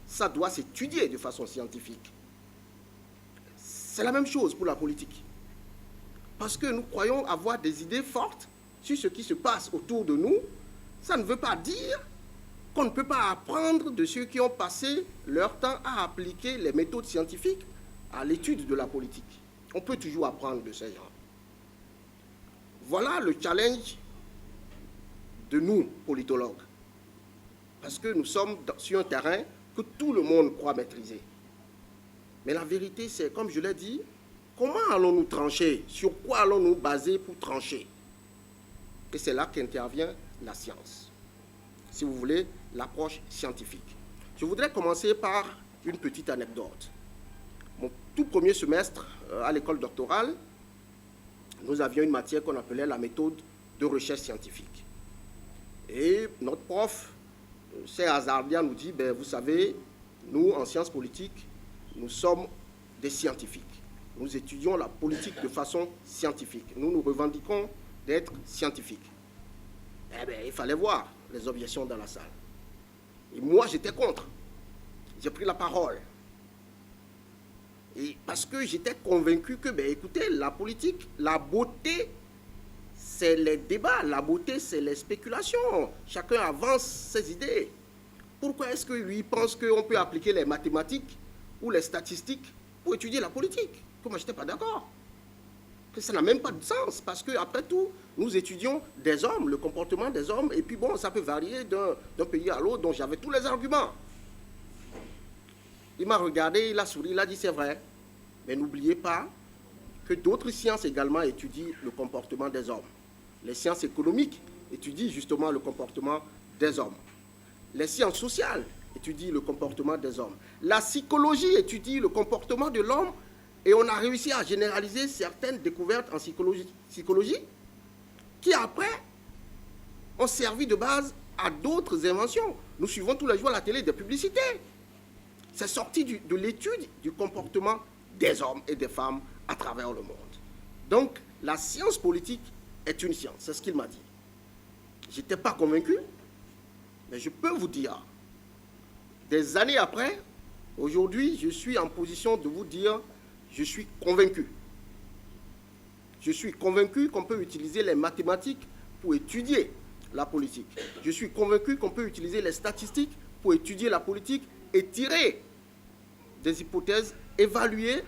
Ça doit s'étudier de façon scientifique. C'est la même chose pour la politique. Parce que nous croyons avoir des idées fortes sur ce qui se passe autour de nous, ça ne veut pas dire qu'on ne peut pas apprendre de ceux qui ont passé leur temps à appliquer les méthodes scientifiques à l'étude de la politique. On peut toujours apprendre de ces gens. Voilà le challenge de nous, politologues. Parce que nous sommes sur un terrain que tout le monde croit maîtriser. Mais la vérité, c'est, comme je l'ai dit, comment allons-nous trancher? Sur quoi allons-nous baser pour trancher? Et c'est là qu'intervient la science. Si vous voulez, l'approche scientifique. Je voudrais commencer par une petite anecdote. Mon tout premier semestre à l'école doctorale, nous avions une matière qu'on appelait la méthode de recherche scientifique. Et notre prof s'est hasardé à nous dire, vous savez, nous, en sciences politiques, nous sommes des scientifiques. Nous étudions la politique de façon scientifique. Nous nous revendiquons d'être scientifiques. Il fallait voir les objections dans la salle. Et moi, j'étais contre. J'ai pris la parole. Et parce que j'étais convaincu que, écoutez, la politique, la beauté, c'est les débats. La beauté, c'est les spéculations. Chacun avance ses idées. Pourquoi est-ce que lui pense qu'on peut appliquer les mathématiques ou les statistiques pour étudier la politique? Que moi, je n'étais pas d'accord. Que ça n'a même pas de sens, parce qu'après tout, nous étudions des hommes, le comportement des hommes, et puis bon, ça peut varier d'un pays à l'autre, donc j'avais tous les arguments. Il m'a regardé, il a souri, il a dit c'est vrai, mais n'oubliez pas que d'autres sciences également étudient le comportement des hommes. Les sciences économiques étudient justement le comportement des hommes. Les sciences sociales étudient le comportement des hommes. La psychologie étudie le comportement de l'homme, et on a réussi à généraliser certaines découvertes en psychologie qui, après, ont servi de base à d'autres inventions. Nous suivons tous les jours à la télé des publicités. C'est sorti de l'étude du comportement des hommes et des femmes à travers le monde. Donc, la science politique est une science, c'est ce qu'il m'a dit. Je n'étais pas convaincu, mais je peux vous dire, des années après, aujourd'hui, je suis en position de vous dire, je suis convaincu. Je suis convaincu qu'on peut utiliser les mathématiques pour étudier la politique. Je suis convaincu qu'on peut utiliser les statistiques pour étudier la politique et tirer des hypothèses, évaluer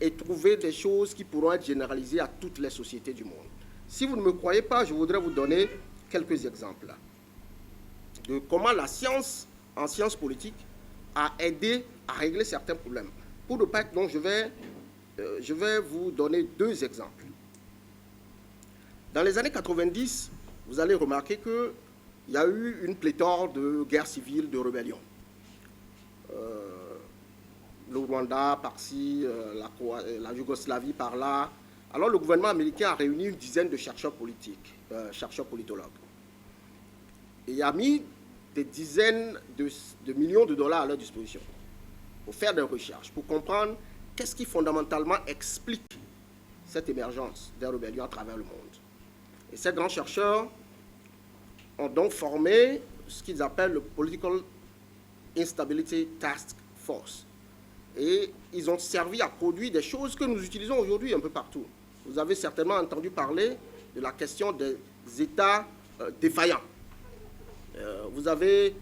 et trouver des choses qui pourront être généralisées à toutes les sociétés du monde. Si vous ne me croyez pas, je voudrais vous donner quelques exemples de comment la science, en sciences politiques, a aidé à régler certains problèmes. Pour ne pas être long, je vais vous donner deux exemples. Dans les années 90, vous allez remarquer qu'il y a eu une pléthore de guerres civiles, de rébellions. Le Rwanda par-ci, la Yougoslavie par-là. Alors le gouvernement américain a réuni une dizaine de chercheurs politiques, chercheurs politologues. Et a mis des dizaines de millions de dollars à leur disposition pour faire des recherches, pour comprendre qu'est-ce qui fondamentalement explique cette émergence des rébellions à travers le monde. Et ces grands chercheurs ont donc formé ce qu'ils appellent le Political Instability Task Force. Et ils ont servi à produire des choses que nous utilisons aujourd'hui un peu partout. Vous avez certainement entendu parler de la question des États défaillants. Vous avez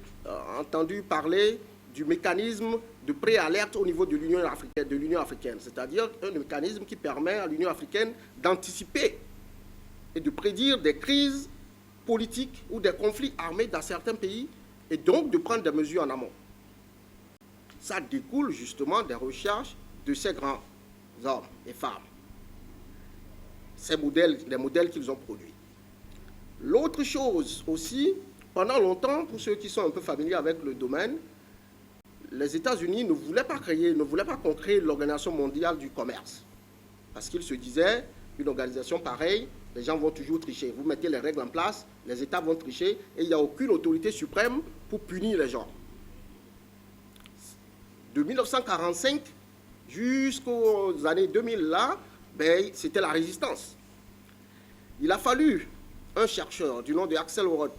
entendu parler du mécanisme de préalerte au niveau de l'Union africaine, c'est-à-dire un mécanisme qui permet à l'Union africaine d'anticiper et de prédire des crises politiques ou des conflits armés dans certains pays et donc de prendre des mesures en amont. Ça découle justement des recherches de ces grands hommes et femmes, les modèles qu'ils ont produits. L'autre chose aussi, pendant longtemps, pour ceux qui sont un peu familiers avec le domaine, les États-Unis ne voulaient pas qu'on crée l'Organisation mondiale du commerce. Parce qu'ils se disaient, une organisation pareille, les gens vont toujours tricher. Vous mettez les règles en place, les États vont tricher, et il n'y a aucune autorité suprême pour punir les gens. De 1945 jusqu'aux années 2000, là, c'était la résistance. Il a fallu un chercheur du nom de Axel Rod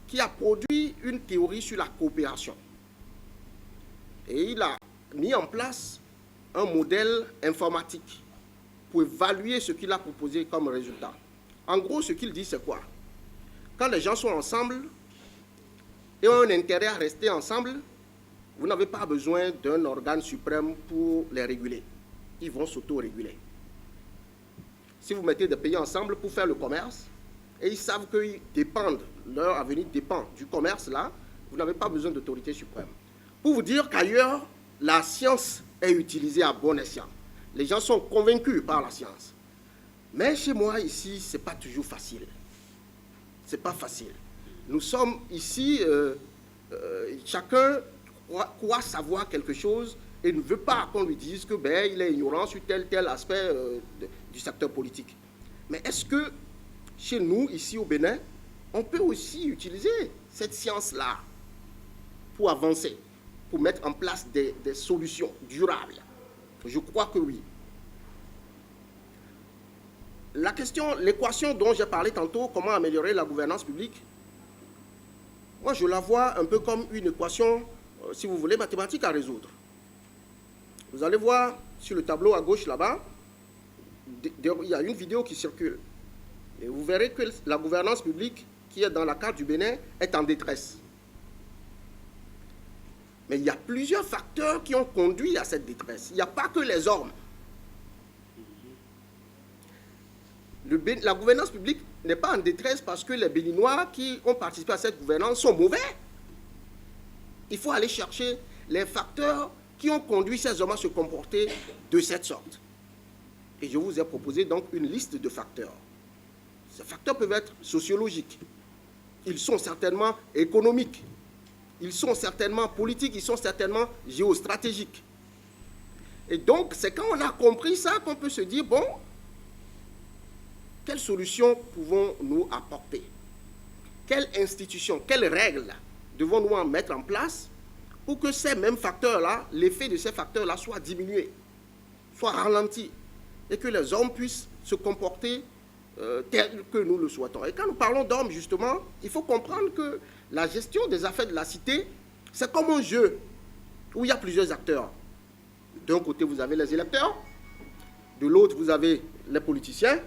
qui a produit une théorie sur la coopération. Et il a mis en place un modèle informatique pour évaluer ce qu'il a proposé comme résultat. En gros, ce qu'il dit, c'est quoi? Quand les gens sont ensemble et ont un intérêt à rester ensemble, vous n'avez pas besoin d'un organe suprême pour les réguler. Ils vont s'auto-réguler. Si vous mettez des pays ensemble pour faire le commerce, et ils savent qu'ils dépendent, leur avenir dépend du commerce là, vous n'avez pas besoin d'autorité suprême. Pour vous dire qu'ailleurs, la science est utilisée à bon escient. Les gens sont convaincus par la science. Mais chez moi, ici, ce n'est pas toujours facile. Ce n'est pas facile. Nous sommes ici, chacun croit savoir quelque chose et ne veut pas qu'on lui dise que il est ignorant sur tel aspect du secteur politique. Mais est-ce que chez nous, ici au Bénin, on peut aussi utiliser cette science-là pour avancer, pour mettre en place des solutions durables? Je crois que oui. La question, l'équation dont j'ai parlé tantôt, comment améliorer la gouvernance publique, moi je la vois un peu comme une équation, si vous voulez, mathématique à résoudre. Vous allez voir sur le tableau à gauche là-bas, il y a une vidéo qui circule. Et vous verrez que la gouvernance publique qui est dans la carte du Bénin est en détresse. Mais il y a plusieurs facteurs qui ont conduit à cette détresse. Il n'y a pas que les hommes. La gouvernance publique n'est pas en détresse parce que les Béninois qui ont participé à cette gouvernance sont mauvais. Il faut aller chercher les facteurs qui ont conduit ces hommes à se comporter de cette sorte. Et je vous ai proposé donc une liste de facteurs. Ces facteurs peuvent être sociologiques. Ils sont certainement économiques. Ils sont certainement politiques. Ils sont certainement géostratégiques. Et donc, c'est quand on a compris ça qu'on peut se dire, bon, quelles solutions pouvons-nous apporter? Quelles institutions, quelles règles devons-nous en mettre en place pour que ces mêmes facteurs-là, l'effet de ces facteurs-là soit diminué, soit ralenti, et que les hommes puissent se comporter tel que nous le souhaitons. Et quand nous parlons d'hommes, justement, il faut comprendre que la gestion des affaires de la cité, c'est comme un jeu où il y a plusieurs acteurs. D'un côté, vous avez les électeurs, de l'autre, vous avez les politiciens,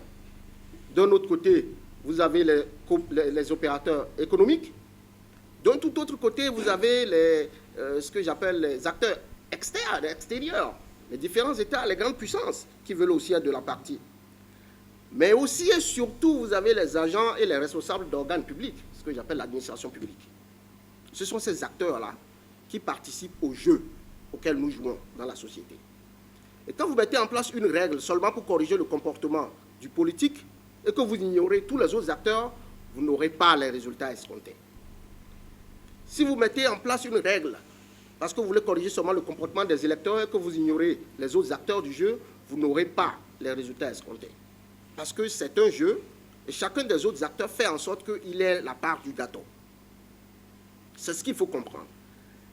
d'un autre côté, vous avez les opérateurs économiques, d'un tout autre côté, vous avez ce que j'appelle les acteurs externes, extérieurs, les différents États, les grandes puissances qui veulent aussi être de la partie. Mais aussi et surtout, vous avez les agents et les responsables d'organes publics, ce que j'appelle l'administration publique. Ce sont ces acteurs-là qui participent au jeu auquel nous jouons dans la société. Et quand vous mettez en place une règle seulement pour corriger le comportement du politique et que vous ignorez tous les autres acteurs, vous n'aurez pas les résultats escomptés. Si vous mettez en place une règle parce que vous voulez corriger seulement le comportement des électeurs et que vous ignorez les autres acteurs du jeu, vous n'aurez pas les résultats escomptés. Parce que c'est un jeu et chacun des autres acteurs fait en sorte qu'il ait la part du gâteau. C'est ce qu'il faut comprendre.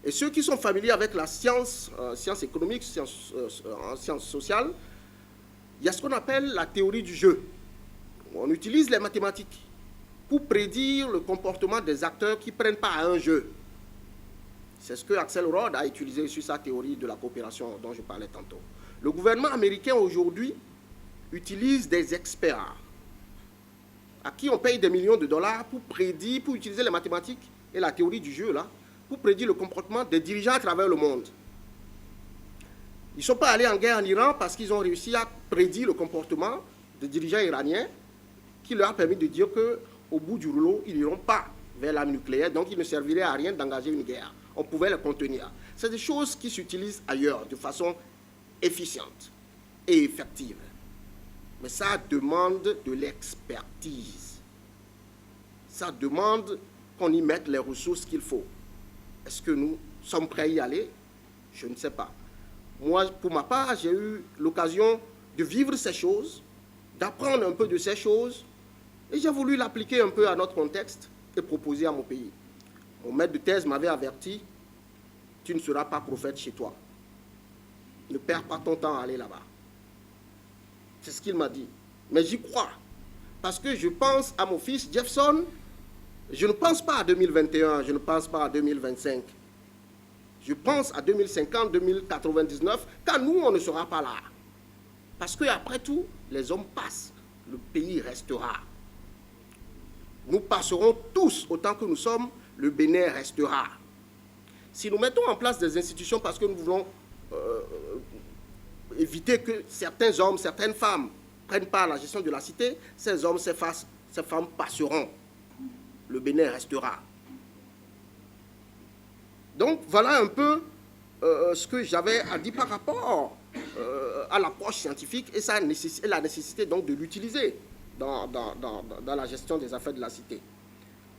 Et ceux qui sont familiers avec la science économique, science sociale, il y a ce qu'on appelle la théorie du jeu. On utilise les mathématiques pour prédire le comportement des acteurs qui ne prennent pas à un jeu. C'est ce que Axel Rod a utilisé sur sa théorie de la coopération dont je parlais tantôt. Le gouvernement américain aujourd'hui utilise des experts à qui on paye des millions de dollars pour prédire, pour utiliser les mathématiques et la théorie du jeu, là, pour prédire le comportement des dirigeants à travers le monde. Ils ne sont pas allés en guerre en Iran parce qu'ils ont réussi à prédire le comportement des dirigeants iraniens qui leur a permis de dire qu'au bout du rouleau, ils n'iront pas vers l'arme nucléaire, donc il ne servirait à rien d'engager une guerre. On pouvait les contenir. C'est des choses qui s'utilisent ailleurs de façon efficiente et effective. Mais ça demande de l'expertise. Ça demande qu'on y mette les ressources qu'il faut. Est-ce que nous sommes prêts à y aller? Je ne sais pas. Moi, pour ma part, j'ai eu l'occasion de vivre ces choses, d'apprendre un peu de ces choses, et j'ai voulu l'appliquer un peu à notre contexte et proposer à mon pays. Mon maître de thèse m'avait averti, tu ne seras pas prophète chez toi. Ne perds pas ton temps à aller là-bas. C'est ce qu'il m'a dit. Mais j'y crois. Parce que je pense à mon fils Jefferson. Je ne pense pas à 2021, je ne pense pas à 2025. Je pense à 2050, 2099, quand nous, on ne sera pas là. Parce qu'après tout, les hommes passent. Le pays restera. Nous passerons tous autant que nous sommes, le Bénin restera. Si nous mettons en place des institutions parce que nous voulons éviter que certains hommes, certaines femmes prennent part à la gestion de la cité, ces hommes, ces femmes passeront. Le Bénin restera. Donc voilà un peu ce que j'avais à dire par rapport à l'approche scientifique et la nécessité donc de l'utiliser dans la gestion des affaires de la cité.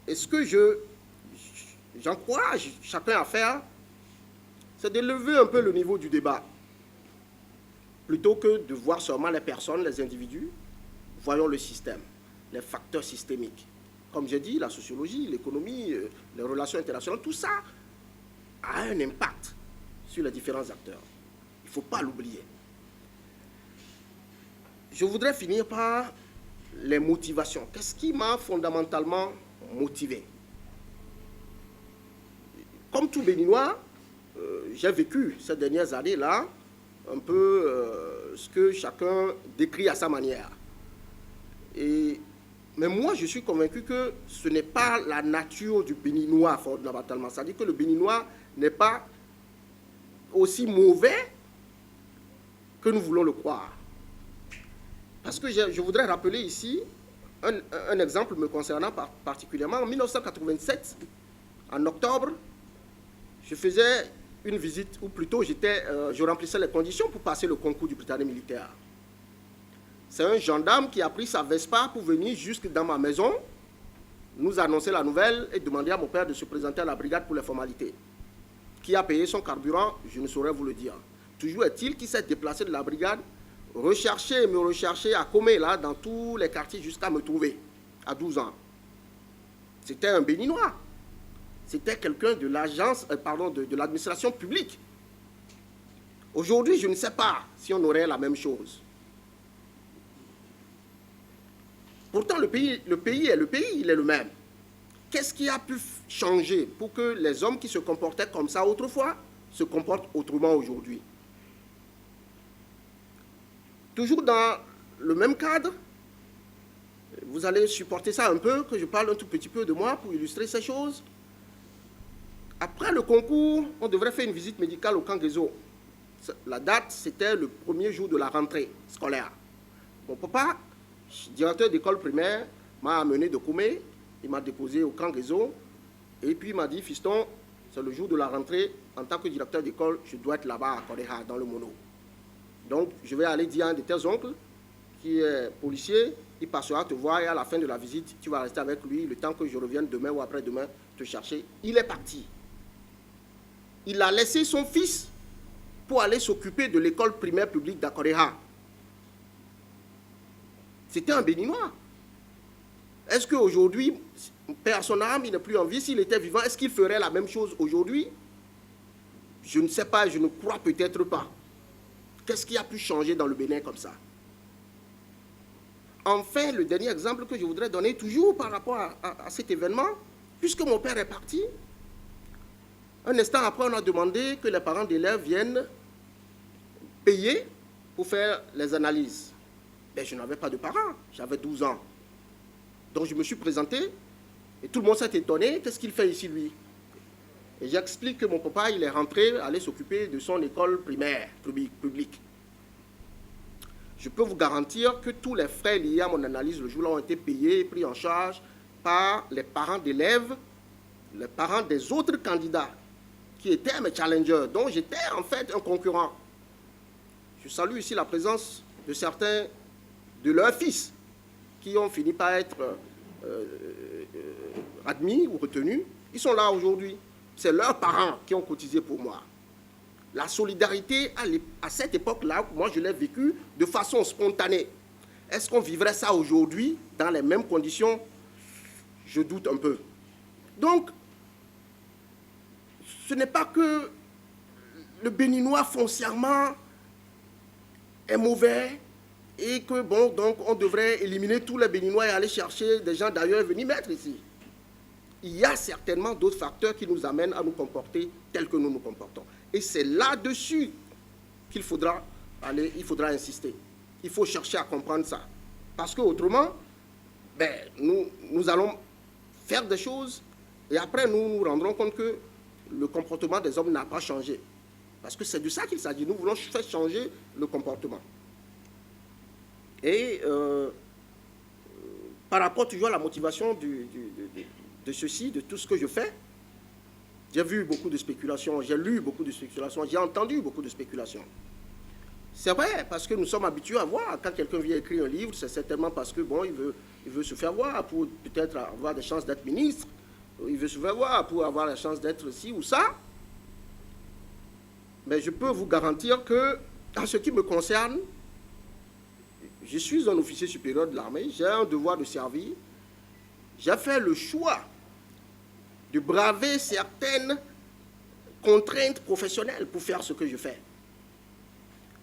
Et ce que j'encourage chacun à faire, c'est de lever un peu le niveau du débat. Plutôt que de voir seulement les personnes, les individus, voyons le système, les facteurs systémiques. Comme j'ai dit, la sociologie, l'économie, les relations internationales, tout ça a un impact sur les différents acteurs. Il ne faut pas l'oublier. Je voudrais finir par les motivations. Qu'est-ce qui m'a fondamentalement motivé? Comme tout Béninois, j'ai vécu ces dernières années-là un peu ce que chacun décrit à sa manière. Mais moi, je suis convaincu que ce n'est pas la nature du Béninois fondamentalement. C'est-à-dire que le Béninois n'est pas aussi mauvais que nous voulons le croire. Parce que je voudrais rappeler ici un exemple me concernant particulièrement. En 1987, en octobre, je faisais une visite, ou plutôt je remplissais les conditions pour passer le concours du Britannique militaire. C'est un gendarme qui a pris sa Vespa pour venir jusque dans ma maison, nous annoncer la nouvelle et demander à mon père de se présenter à la brigade pour les formalités. Qui a payé son carburant, je ne saurais vous le dire. Toujours est-il qu'il s'est déplacé de la brigade, me rechercher à Comé, là, dans tous les quartiers, jusqu'à me trouver, à 12 ans. C'était un Béninois. C'était quelqu'un de l'agence, de l'administration publique. Aujourd'hui, je ne sais pas si on aurait la même chose. Pourtant, le pays est le pays, il est le même. Qu'est-ce qui a pu changer pour que les hommes qui se comportaient comme ça autrefois se comportent autrement aujourd'hui? Toujours dans le même cadre, vous allez supporter ça un peu, que je parle un tout petit peu de moi pour illustrer ces choses. Après le concours, on devrait faire une visite médicale au Kangezo. La date, c'était le premier jour de la rentrée scolaire. Mon papa, directeur d'école primaire, m'a amené de Koumé, il m'a déposé au Kangezo, et puis il m'a dit, fiston, c'est le jour de la rentrée, en tant que directeur d'école, je dois être là-bas à Koreha, dans le Mono. Donc, je vais aller dire à un de tes oncles, qui est policier, il passera te voir, et à la fin de la visite, tu vas rester avec lui, le temps que je revienne demain ou après-demain te chercher. Il est parti. Il a laissé son fils pour aller s'occuper de l'école primaire publique d'Akoreha. C'était un Béninois. Est-ce qu'aujourd'hui, père à son âme, il n'est plus en vie, s'il était vivant, est-ce qu'il ferait la même chose aujourd'hui? Je ne sais pas, je ne crois peut-être pas. Qu'est-ce qui a pu changer dans le Bénin comme ça? Enfin, le dernier exemple que je voudrais donner, toujours par rapport à cet événement, puisque mon père est parti, un instant après, on a demandé que les parents d'élèves viennent payer pour faire les analyses. Mais je n'avais pas de parents, j'avais 12 ans. Donc je me suis présenté et tout le monde s'est étonné. Qu'est-ce qu'il fait ici, lui? Et j'explique que mon papa, il est rentré, aller s'occuper de son école primaire publique. Je peux vous garantir que tous les frais liés à mon analyse le jour-là ont été payés et pris en charge par les parents d'élèves, les parents des autres candidats qui étaient mes challengers, dont j'étais en fait un concurrent. Je salue ici la présence de certains de leurs fils qui ont fini par être admis ou retenus. Ils sont là aujourd'hui. C'est leurs parents qui ont cotisé pour moi. La solidarité, à cette époque-là, moi je l'ai vécue de façon spontanée. Est-ce qu'on vivrait ça aujourd'hui dans les mêmes conditions? Je doute un peu. Donc, ce n'est pas que le Béninois foncièrement est mauvais et que, bon, donc on devrait éliminer tous les Béninois et aller chercher des gens d'ailleurs venir mettre ici. Il y a certainement d'autres facteurs qui nous amènent à nous comporter tels que nous nous comportons. Et c'est là-dessus qu'il faudra aller, il faudra insister. Il faut chercher à comprendre ça. Parce qu'autrement, nous allons faire des choses et après nous nous rendrons compte que le comportement des hommes n'a pas changé. Parce que c'est de ça qu'il s'agit. Nous voulons faire changer le comportement. Et par rapport toujours à la motivation de ceci, de tout ce que je fais, j'ai vu beaucoup de spéculations, j'ai lu beaucoup de spéculations, j'ai entendu beaucoup de spéculations. C'est vrai, parce que nous sommes habitués à voir, quand quelqu'un vient écrire un livre, c'est certainement parce que, bon, il veut se faire voir pour peut-être avoir des chances d'être ministre, il veut se faire voir pour avoir la chance d'être ci ou ça. Mais je peux vous garantir que, en ce qui me concerne, je suis un officier supérieur de l'armée, j'ai un devoir de servir, j'ai fait le choix de braver certaines contraintes professionnelles pour faire ce que je fais.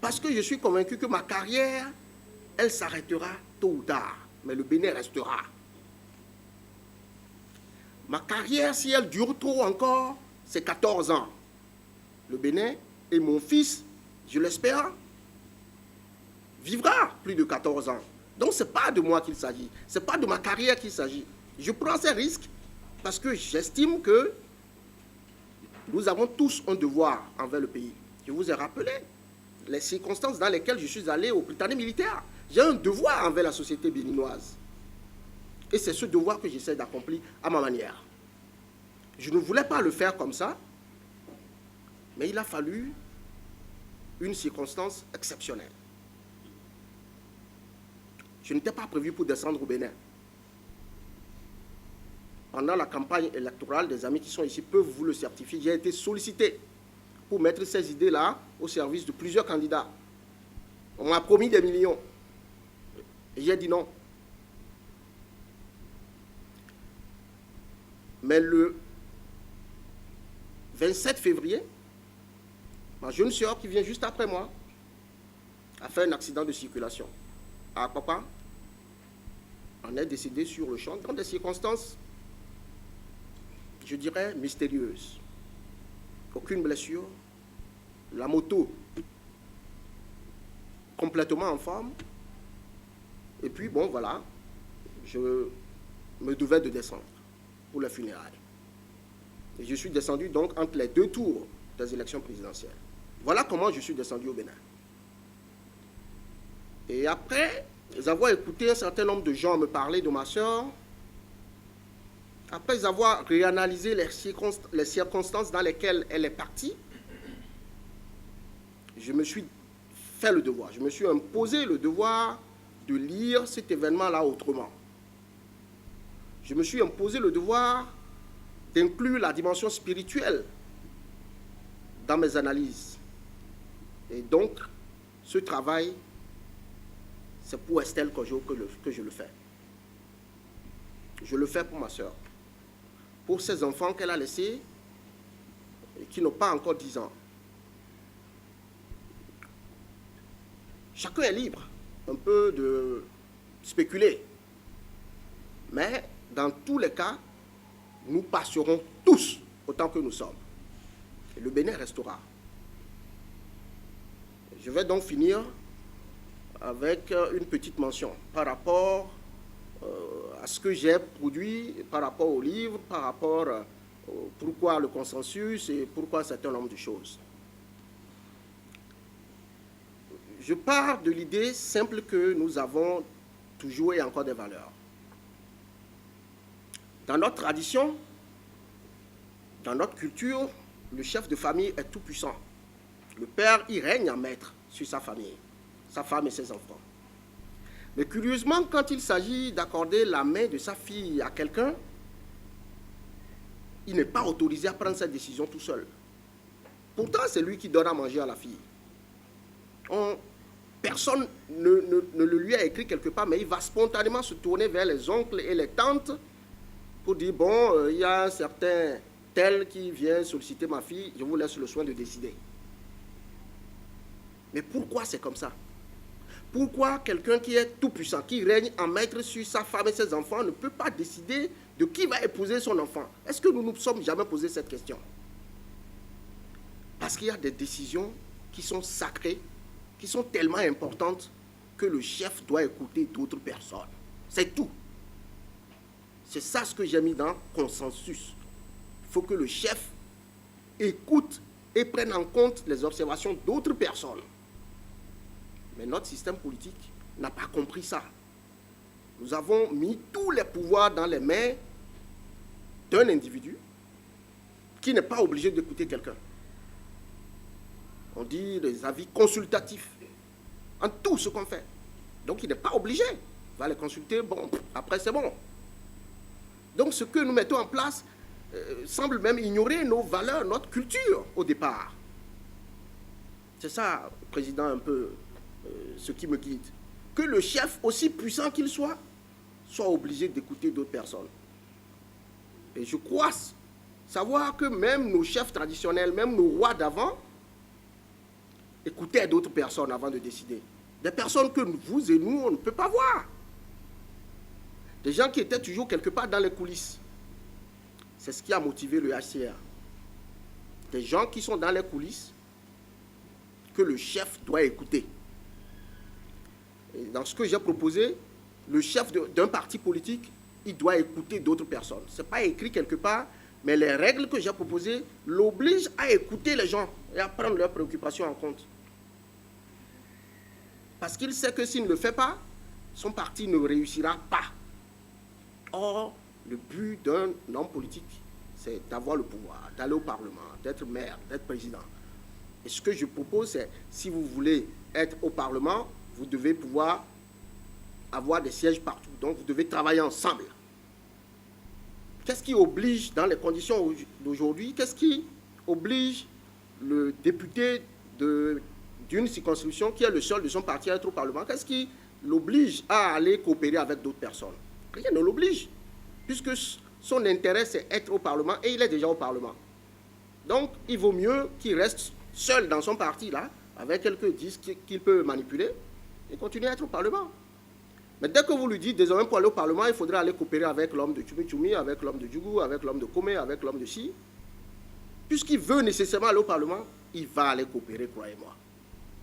Parce que je suis convaincu que ma carrière, elle s'arrêtera tôt ou tard, mais le Bénin restera. Ma carrière, si elle dure trop encore, c'est 14 ans. Le Bénin et mon fils, je l'espère, vivra plus de 14 ans. Donc ce n'est pas de moi qu'il s'agit, ce n'est pas de ma carrière qu'il s'agit. Je prends ces risques parce que j'estime que nous avons tous un devoir envers le pays. Je vous ai rappelé les circonstances dans lesquelles je suis allé au Britannique militaire. J'ai un devoir envers la société béninoise. Et c'est ce devoir que j'essaie d'accomplir à ma manière. Je ne voulais pas le faire comme ça, mais il a fallu une circonstance exceptionnelle. Je n'étais pas prévu pour descendre au Bénin. Pendant la campagne électorale, des amis qui sont ici peuvent vous le certifier, j'ai été sollicité pour mettre ces idées-là au service de plusieurs candidats. On m'a promis des millions. Et j'ai dit non. Mais le 27 février, ma jeune soeur qui vient juste après moi a fait un accident de circulation. À Papa, on est décédé sur le champ dans des circonstances, je dirais, mystérieuses. Aucune blessure, la moto complètement en forme, et puis bon voilà, je me devais de descendre pour les funérailles. Et je suis descendu donc entre les deux tours des élections présidentielles. Voilà comment je suis descendu au Bénin. Et après avoir écouté un certain nombre de gens me parler de ma soeur, après avoir réanalysé les circonstances dans lesquelles elle est partie, je me suis fait le devoir, je me suis imposé le devoir de lire cet événement-là autrement. Je me suis imposé le devoir d'inclure la dimension spirituelle dans mes analyses. Et donc, ce travail, c'est pour Estelle Kojo que je le fais. Je le fais pour ma soeur. Pour ces enfants qu'elle a laissés et qui n'ont pas encore 10 ans. Chacun est libre un peu de spéculer. Mais dans tous les cas, nous passerons tous autant que nous sommes. Et le Bénin restera. Je vais donc finir avec une petite mention par rapport à ce que j'ai produit par rapport au livre, par rapport pourquoi le consensus et pourquoi un certain nombre de choses. Je pars de l'idée simple que nous avons toujours et encore des valeurs. Dans notre tradition, dans notre culture, le chef de famille est tout puissant. Le père, il règne en maître sur sa famille, sa femme et ses enfants. Mais curieusement, quand il s'agit d'accorder la main de sa fille à quelqu'un, il n'est pas autorisé à prendre cette décision tout seul. Pourtant, c'est lui qui donne à manger à la fille. Personne ne le lui a écrit quelque part, mais il va spontanément se tourner vers les oncles et les tantes pour dire, bon, il y a un certain tel qui vient solliciter ma fille, je vous laisse le soin de décider. Mais pourquoi c'est comme ça? Pourquoi quelqu'un qui est tout puissant, qui règne en maître sur sa femme et ses enfants, ne peut pas décider de qui va épouser son enfant? Est-ce que nous ne nous sommes jamais posé cette question? Parce qu'il y a des décisions qui sont sacrées, qui sont tellement importantes que le chef doit écouter d'autres personnes. C'est tout. C'est ça ce que j'ai mis dans consensus. Il faut que le chef écoute et prenne en compte les observations d'autres personnes. Mais notre système politique n'a pas compris ça. Nous avons mis tous les pouvoirs dans les mains d'un individu qui n'est pas obligé d'écouter quelqu'un. On dit les avis consultatifs en tout ce qu'on fait. Donc il n'est pas obligé. Il va les consulter, bon, après c'est bon. Donc ce que nous mettons en place semble même ignorer nos valeurs, notre culture au départ. C'est ça, Président, un peu ce qui me guide. Que le chef, aussi puissant qu'il soit obligé d'écouter d'autres personnes. Et je crois savoir que même nos chefs traditionnels, même nos rois d'avant, écoutaient d'autres personnes avant de décider. Des personnes que vous et nous, on ne peut pas voir. Des gens qui étaient toujours quelque part dans les coulisses. C'est ce qui a motivé le HCR. Des gens qui sont dans les coulisses que le chef doit écouter. Et dans ce que j'ai proposé, le chef d'un parti politique, il doit écouter d'autres personnes. Ce n'est pas écrit quelque part, mais les règles que j'ai proposées l'obligent à écouter les gens et à prendre leurs préoccupations en compte. Parce qu'il sait que s'il ne le fait pas, son parti ne réussira pas. Or, le but d'un homme politique, c'est d'avoir le pouvoir, d'aller au Parlement, d'être maire, d'être président. Et ce que je propose, c'est, si vous voulez être au Parlement, vous devez pouvoir avoir des sièges partout. Donc, vous devez travailler ensemble. Qu'est-ce qui oblige, dans les conditions d'aujourd'hui, qu'est-ce qui oblige le député d'une circonscription qui est le seul de son parti à être au Parlement? Qu'est-ce qui l'oblige à aller coopérer avec d'autres personnes? Rien ne l'oblige, puisque son intérêt, c'est être au Parlement, et il est déjà au Parlement. Donc, il vaut mieux qu'il reste seul dans son parti, là, avec quelques disques qu'il peut manipuler, et continuer à être au Parlement. Mais dès que vous lui dites, désormais, pour aller au Parlement, il faudrait aller coopérer avec l'homme de Tchoumi, avec l'homme de Djougou, avec l'homme de Kome, avec l'homme de Chi, puisqu'il veut nécessairement aller au Parlement, il va aller coopérer, croyez-moi.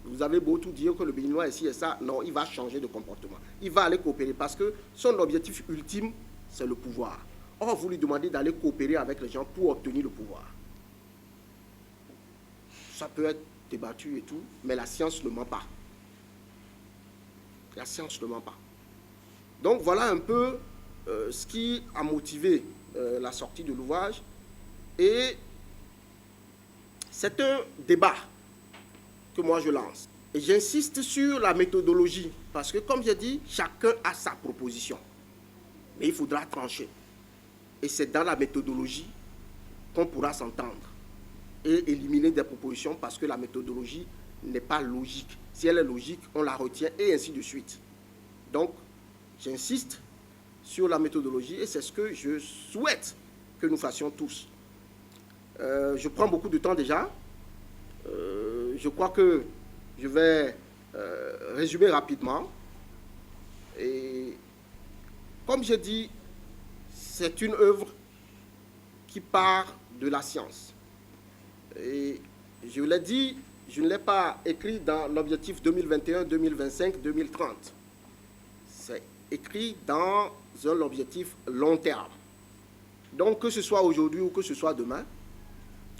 Vous avez beau tout dire que le Béninois est ci et ça, non, il va changer de comportement. Il va aller coopérer parce que son objectif ultime, c'est le pouvoir. Or, vous lui demandez d'aller coopérer avec les gens pour obtenir le pouvoir. Ça peut être débattu et tout, mais la science ne ment pas. La science ne ment pas. Donc, voilà un peu ce qui a motivé la sortie de l'ouvrage. Et c'est un débat que moi je lance. Et j'insiste sur la méthodologie, parce que comme j'ai dit, chacun a sa proposition. Mais il faudra trancher. Et c'est dans la méthodologie qu'on pourra s'entendre et éliminer des propositions, parce que la méthodologie n'est pas logique. Si elle est logique, on la retient, et ainsi de suite. Donc, j'insiste sur la méthodologie, et c'est ce que je souhaite que nous fassions tous. Je prends beaucoup de temps déjà. Je crois que je vais résumer rapidement. Et comme je dis, c'est une œuvre qui part de la science. Et je l'ai dit, je ne l'ai pas écrit dans l'objectif 2021, 2025, 2030. C'est écrit dans un objectif long terme. Donc, que ce soit aujourd'hui ou que ce soit demain,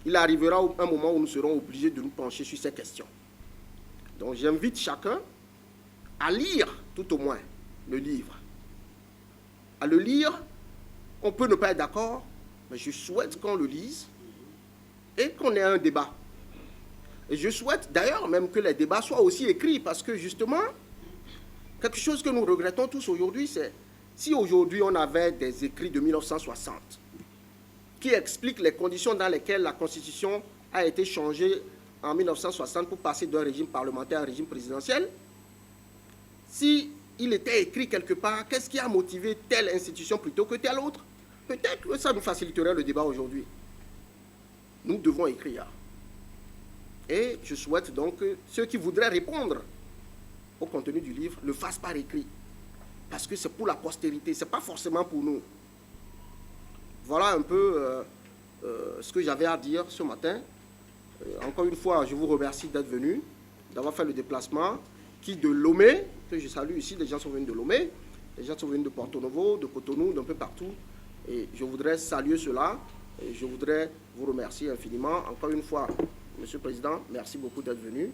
il arrivera un moment où nous serons obligés de nous pencher sur ces questions. Donc, j'invite chacun à lire, tout au moins, le livre. À le lire, on peut ne pas être d'accord, mais je souhaite qu'on le lise et qu'on ait un débat. Et je souhaite d'ailleurs même que les débats soient aussi écrits, parce que justement, quelque chose que nous regrettons tous aujourd'hui, c'est si aujourd'hui on avait des écrits de 1960 qui expliquent les conditions dans lesquelles la Constitution a été changée en 1960 pour passer d'un régime parlementaire à un régime présidentiel, si il était écrit quelque part, qu'est-ce qui a motivé telle institution plutôt que telle autre? Peut-être que ça nous faciliterait le débat aujourd'hui. Nous devons écrire. Et je souhaite donc que ceux qui voudraient répondre au contenu du livre le fassent par écrit. Parce que c'est pour la postérité, ce n'est pas forcément pour nous. Voilà un peu ce que j'avais à dire ce matin. Encore une fois, je vous remercie d'être venus, d'avoir fait le déplacement, qui de Lomé, que je salue ici, les gens sont venus de Lomé, les gens sont venus de Porto Novo, de Cotonou, d'un peu partout. Et je voudrais saluer cela, et je voudrais vous remercier infiniment. Encore une fois, Monsieur le Président, merci beaucoup d'être venu.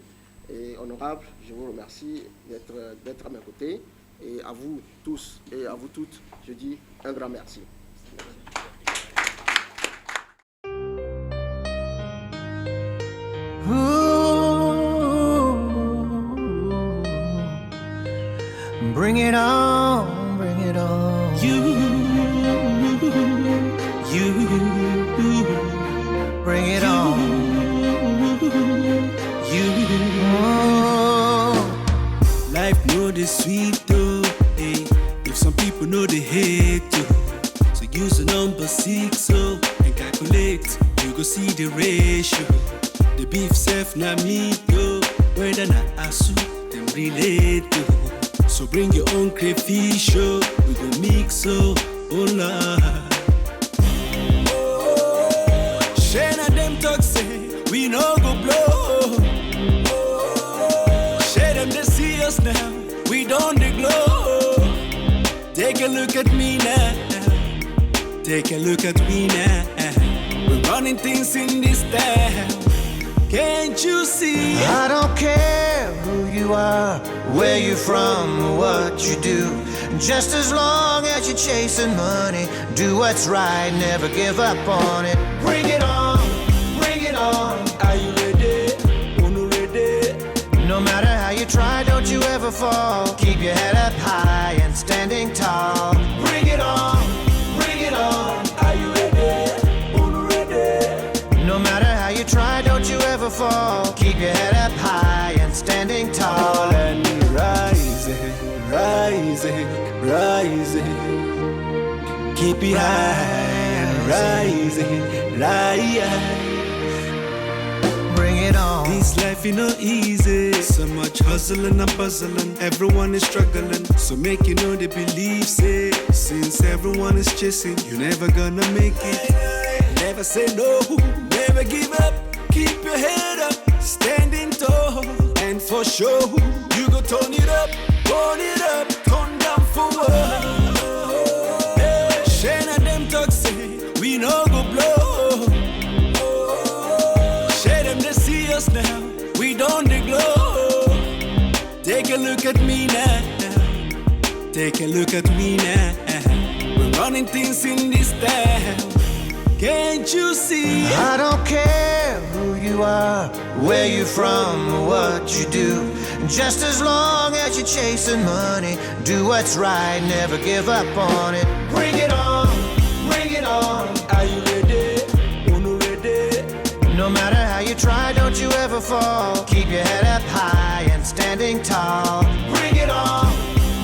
Et honorable, je vous remercie d'être à mes côtés. Et à vous tous et à vous toutes, je dis un grand merci. Bring it on, bring it on. You, bring it on. Life know the sweet though, hey. If some people know the hate too, so use the number 6 and calculate, you go see the ratio. The beef self na meat yo, whether na asu, them relate to. So bring your own crayfish, oh, we go mix, oh Lord. Shane and them talk say, we no go blow. Share them they see us now, we don't they glow. Take a look at me now, take a look at me now. We're running things in this town, can't you see? I don't care who you are, where you're from, or what you do. Just as long as you're chasing money, do what's right, never give up on it. Bring it on, bring it on. Are you ready? Unu ready? No matter how you try, don't you ever fall. Keep your head up high and standing tall. Bring it on, bring it on. Are you ready? Unu ready? No matter how you try, don't you ever fall. Keep your head up high and standing tall. And rising, rising, rising. Keep it high, rising, rising. Bring it on. This life is not easy. So much hustling and puzzling. Everyone is struggling. So make you know they believe, say, since everyone is chasing, you're never gonna make it. Never say no, never give up. Keep your head up, standing tall. And for sure, you go turn it up, turn down for what? Hey, Shane and them talk say, we no go blow. Share them they see us now, we don't they glow. Take a look at me now, take a look at me now. We're running things in this town, can't you see? I don't care who you are, where you're from, or what you do. Just as long as you're chasing money, do what's right, never give up on it. Bring it on, bring it on. Are you ready? Unu ready? No matter how you try, don't you ever fall. Keep your head up high and standing tall. Bring it on,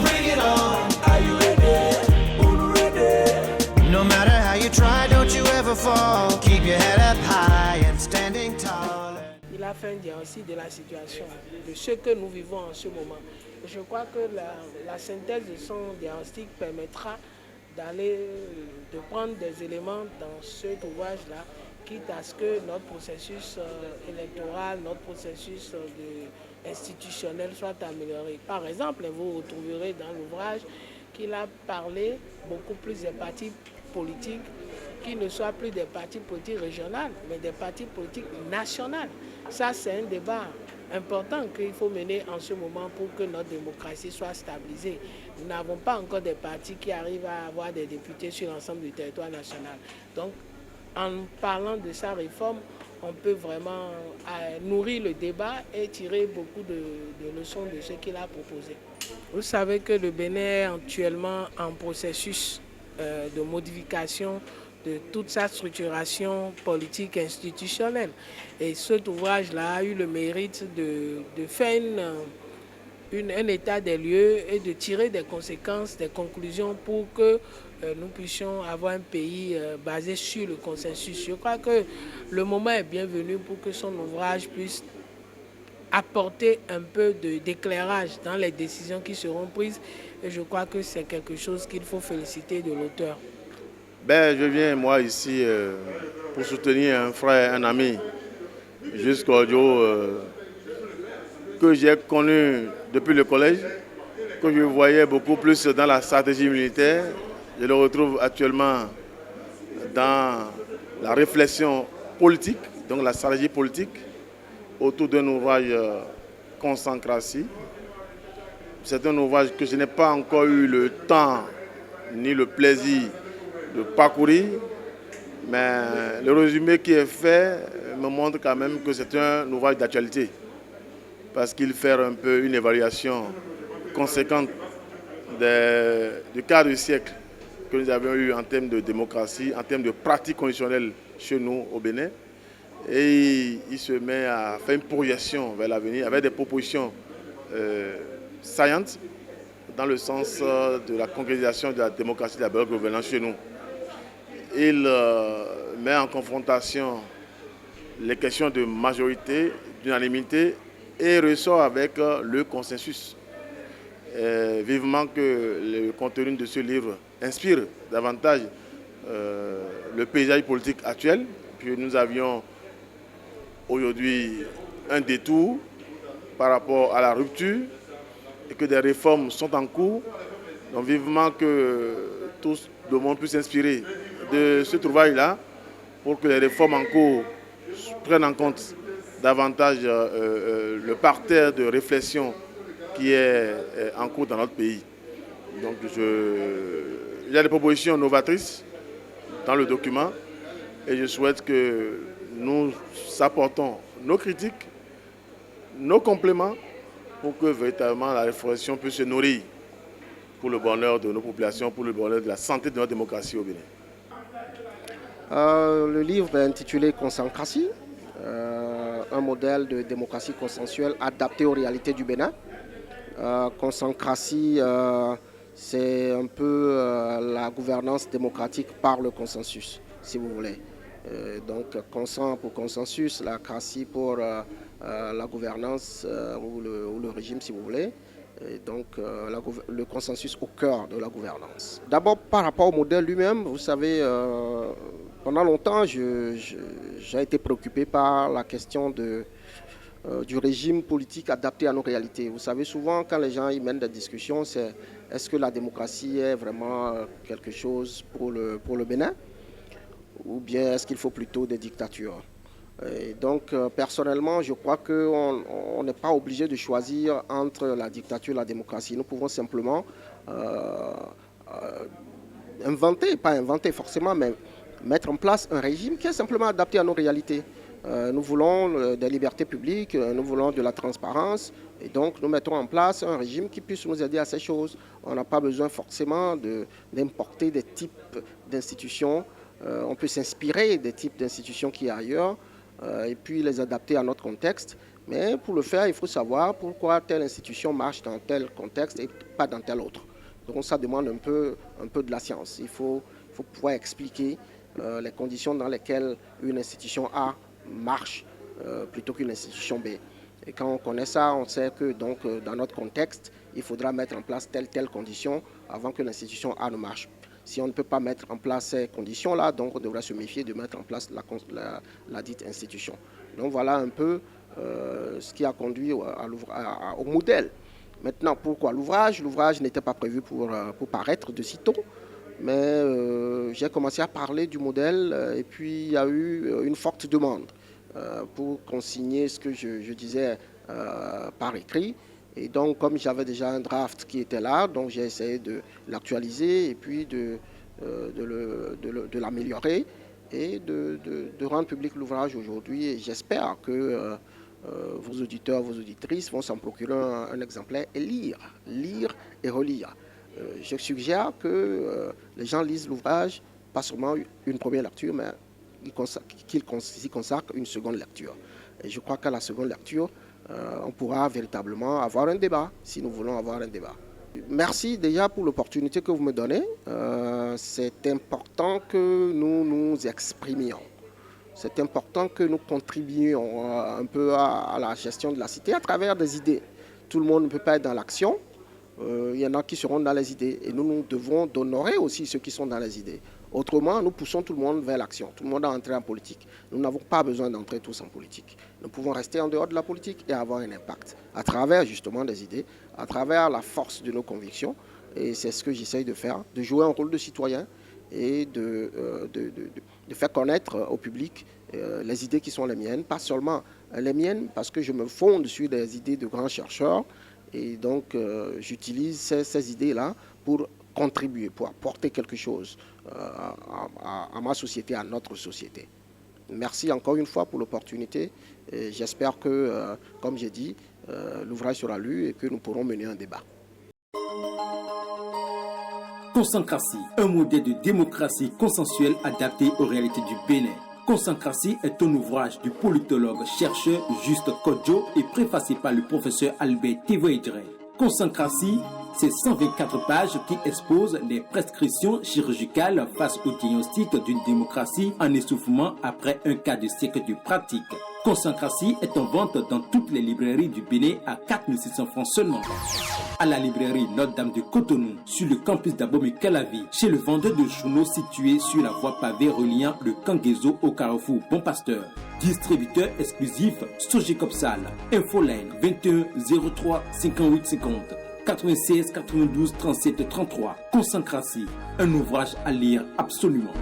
bring it on. Are you ready? Unu ready? No matter how you try, don't you ever fall. Keep your head up high and standing tall. Il a fait un diagnostic de la situation, de ce que nous vivons en ce moment. Et je crois que la synthèse de son diagnostic permettra de prendre des éléments dans cet ouvrage-là, quitte à ce que notre processus électoral, notre processus institutionnel soit amélioré. Par exemple, vous retrouverez dans l'ouvrage qu'il a parlé beaucoup plus des partis politiques qui ne soient plus des partis politiques régionaux, mais des partis politiques nationaux. Ça, c'est un débat important qu'il faut mener en ce moment pour que notre démocratie soit stabilisée. Nous n'avons pas encore des partis qui arrivent à avoir des députés sur l'ensemble du territoire national. Donc, en parlant de sa réforme, on peut vraiment nourrir le débat et tirer beaucoup de leçons de ce qu'il a proposé. Vous savez que le Bénin est actuellement en processus de modification de toute sa structuration politique institutionnelle. Et cet ouvrage-là a eu le mérite de faire un état des lieux et de tirer des conséquences, des conclusions pour que nous puissions avoir un pays basé sur le consensus. Je crois que le moment est bienvenu pour que son ouvrage puisse apporter un peu d'éclairage dans les décisions qui seront prises. Et je crois que c'est quelque chose qu'il faut féliciter de l'auteur. Je viens moi ici pour soutenir un frère, un ami, Jusqu'au jour que j'ai connu depuis le collège, que je voyais beaucoup plus dans la stratégie militaire. Je le retrouve actuellement dans la réflexion politique, donc la stratégie politique, autour d'un ouvrage Consacratie. C'est un ouvrage que je n'ai pas encore eu le temps ni le plaisir de parcourir, mais le résumé qui est fait me montre quand même que c'est un ouvrage d'actualité, parce qu'il fait un peu une évaluation conséquente du quart de siècle que nous avons eu en termes de démocratie, en termes de pratiques constitutionnelles chez nous au Bénin. Et il se met à faire une projection vers l'avenir avec des propositions saillantes dans le sens de la concrétisation de la démocratie, de la bonne gouvernance chez nous. Il met en confrontation les questions de majorité, d'unanimité et ressort avec le consensus. Vivement que le contenu de ce livre inspire davantage le paysage politique actuel, que nous avions aujourd'hui un détour par rapport à la rupture et que des réformes sont en cours. Donc vivement que tous le monde puisse s'inspirer de ce travail-là pour que les réformes en cours prennent en compte davantage le parterre de réflexion qui est en cours dans notre pays. Donc il y a des propositions novatrices dans le document et je souhaite que nous apportons nos critiques, nos compléments pour que véritablement la réflexion puisse se nourrir pour le bonheur de nos populations, pour le bonheur de la santé de notre démocratie au Bénin. Le livre est intitulé Consacratie, un modèle de démocratie consensuelle adapté aux réalités du Bénin. Consacratie, c'est un peu la gouvernance démocratique par le consensus, si vous voulez. Donc, consent pour consensus, la cratie pour la gouvernance ou le régime, si vous voulez. Et donc, le consensus au cœur de la gouvernance. D'abord, par rapport au modèle lui-même, vous savez, pendant longtemps, j'ai été préoccupé par la question du régime politique adapté à nos réalités. Vous savez, souvent, quand les gens y mènent des discussions, c'est est-ce que la démocratie est vraiment quelque chose pour le Bénin, ou bien est-ce qu'il faut plutôt des dictatures? Et donc, personnellement, je crois qu'on n'est pas obligé de choisir entre la dictature et la démocratie. Nous pouvons simplement pas inventer forcément, mais mettre en place un régime qui est simplement adapté à nos réalités. Nous voulons des libertés publiques, nous voulons de la transparence, et donc nous mettons en place un régime qui puisse nous aider à ces choses. On n'a pas besoin forcément d'importer des types d'institutions. On peut s'inspirer des types d'institutions qui y a ailleurs et puis les adapter à notre contexte. Mais pour le faire, il faut savoir pourquoi telle institution marche dans tel contexte et pas dans tel autre. Donc ça demande un peu de la science. Il faut pouvoir expliquer les conditions dans lesquelles une institution A marche plutôt qu'une institution B. Et quand on connaît ça, on sait que donc, dans notre contexte, il faudra mettre en place telle condition avant que l'institution A ne marche. Si on ne peut pas mettre en place ces conditions-là, donc on devra se méfier de mettre en place la dite institution. Donc voilà un peu ce qui a conduit au modèle. Maintenant, pourquoi l'ouvrage? L'ouvrage n'était pas prévu pour paraître de sitôt, mais j'ai commencé à parler du modèle et puis il y a eu une forte demande pour consigner ce que je disais par écrit. Et donc, comme j'avais déjà un draft qui était là, donc j'ai essayé de l'actualiser et puis de l'améliorer et de rendre public l'ouvrage aujourd'hui. Et j'espère que vos auditeurs, vos auditrices vont s'en procurer un exemplaire et lire et relire. Je suggère que les gens lisent l'ouvrage, pas seulement une première lecture, mais qu'ils y consacrent une seconde lecture. Et je crois qu'à la seconde lecture, on pourra véritablement avoir un débat, si nous voulons avoir un débat. Merci déjà pour l'opportunité que vous me donnez. C'est important que nous nous exprimions. C'est important que nous contribuions un peu à la gestion de la cité à travers des idées. Tout le monde ne peut pas être dans l'action. Il y en a qui seront dans les idées. Et nous devons honorer aussi ceux qui sont dans les idées. Autrement, nous poussons tout le monde vers l'action. Tout le monde a entré en politique. Nous n'avons pas besoin d'entrer tous en politique. Nous pouvons rester en dehors de la politique et avoir un impact à travers justement des idées, à travers la force de nos convictions. Et c'est ce que j'essaye de faire, de jouer un rôle de citoyen et de faire connaître au public les idées qui sont les miennes. Pas seulement les miennes, parce que je me fonde sur des idées de grands chercheurs. Et donc, j'utilise ces idées-là pour contribuer, pour apporter quelque chose à ma société, à notre société. Merci encore une fois pour l'opportunité. J'espère que, comme j'ai dit, l'ouvrage sera lu et que nous pourrons mener un débat. Consancratie, un modèle de démocratie consensuelle adapté aux réalités du Bénin. Consancratie est un ouvrage du politologue chercheur Juste Kodjo et préfacé par le professeur Albert Tevoidre. Consancratie, c'est 124 pages qui exposent les prescriptions chirurgicales face au diagnostic d'une démocratie en essoufflement après un quart de siècle de pratique. Consancratie est en vente dans toutes les librairies du Bénin à 4 600 francs seulement. À la librairie Notre-Dame de Cotonou, sur le campus d'Abomey-Calavi, chez le vendeur de journaux situé sur la voie pavée reliant le Kangezo au carrefour Bon Pasteur. Distributeur exclusif Sogecopsal. Infoline 21 03 58 50. 96 92 37 33. Consancratie, un ouvrage à lire absolument.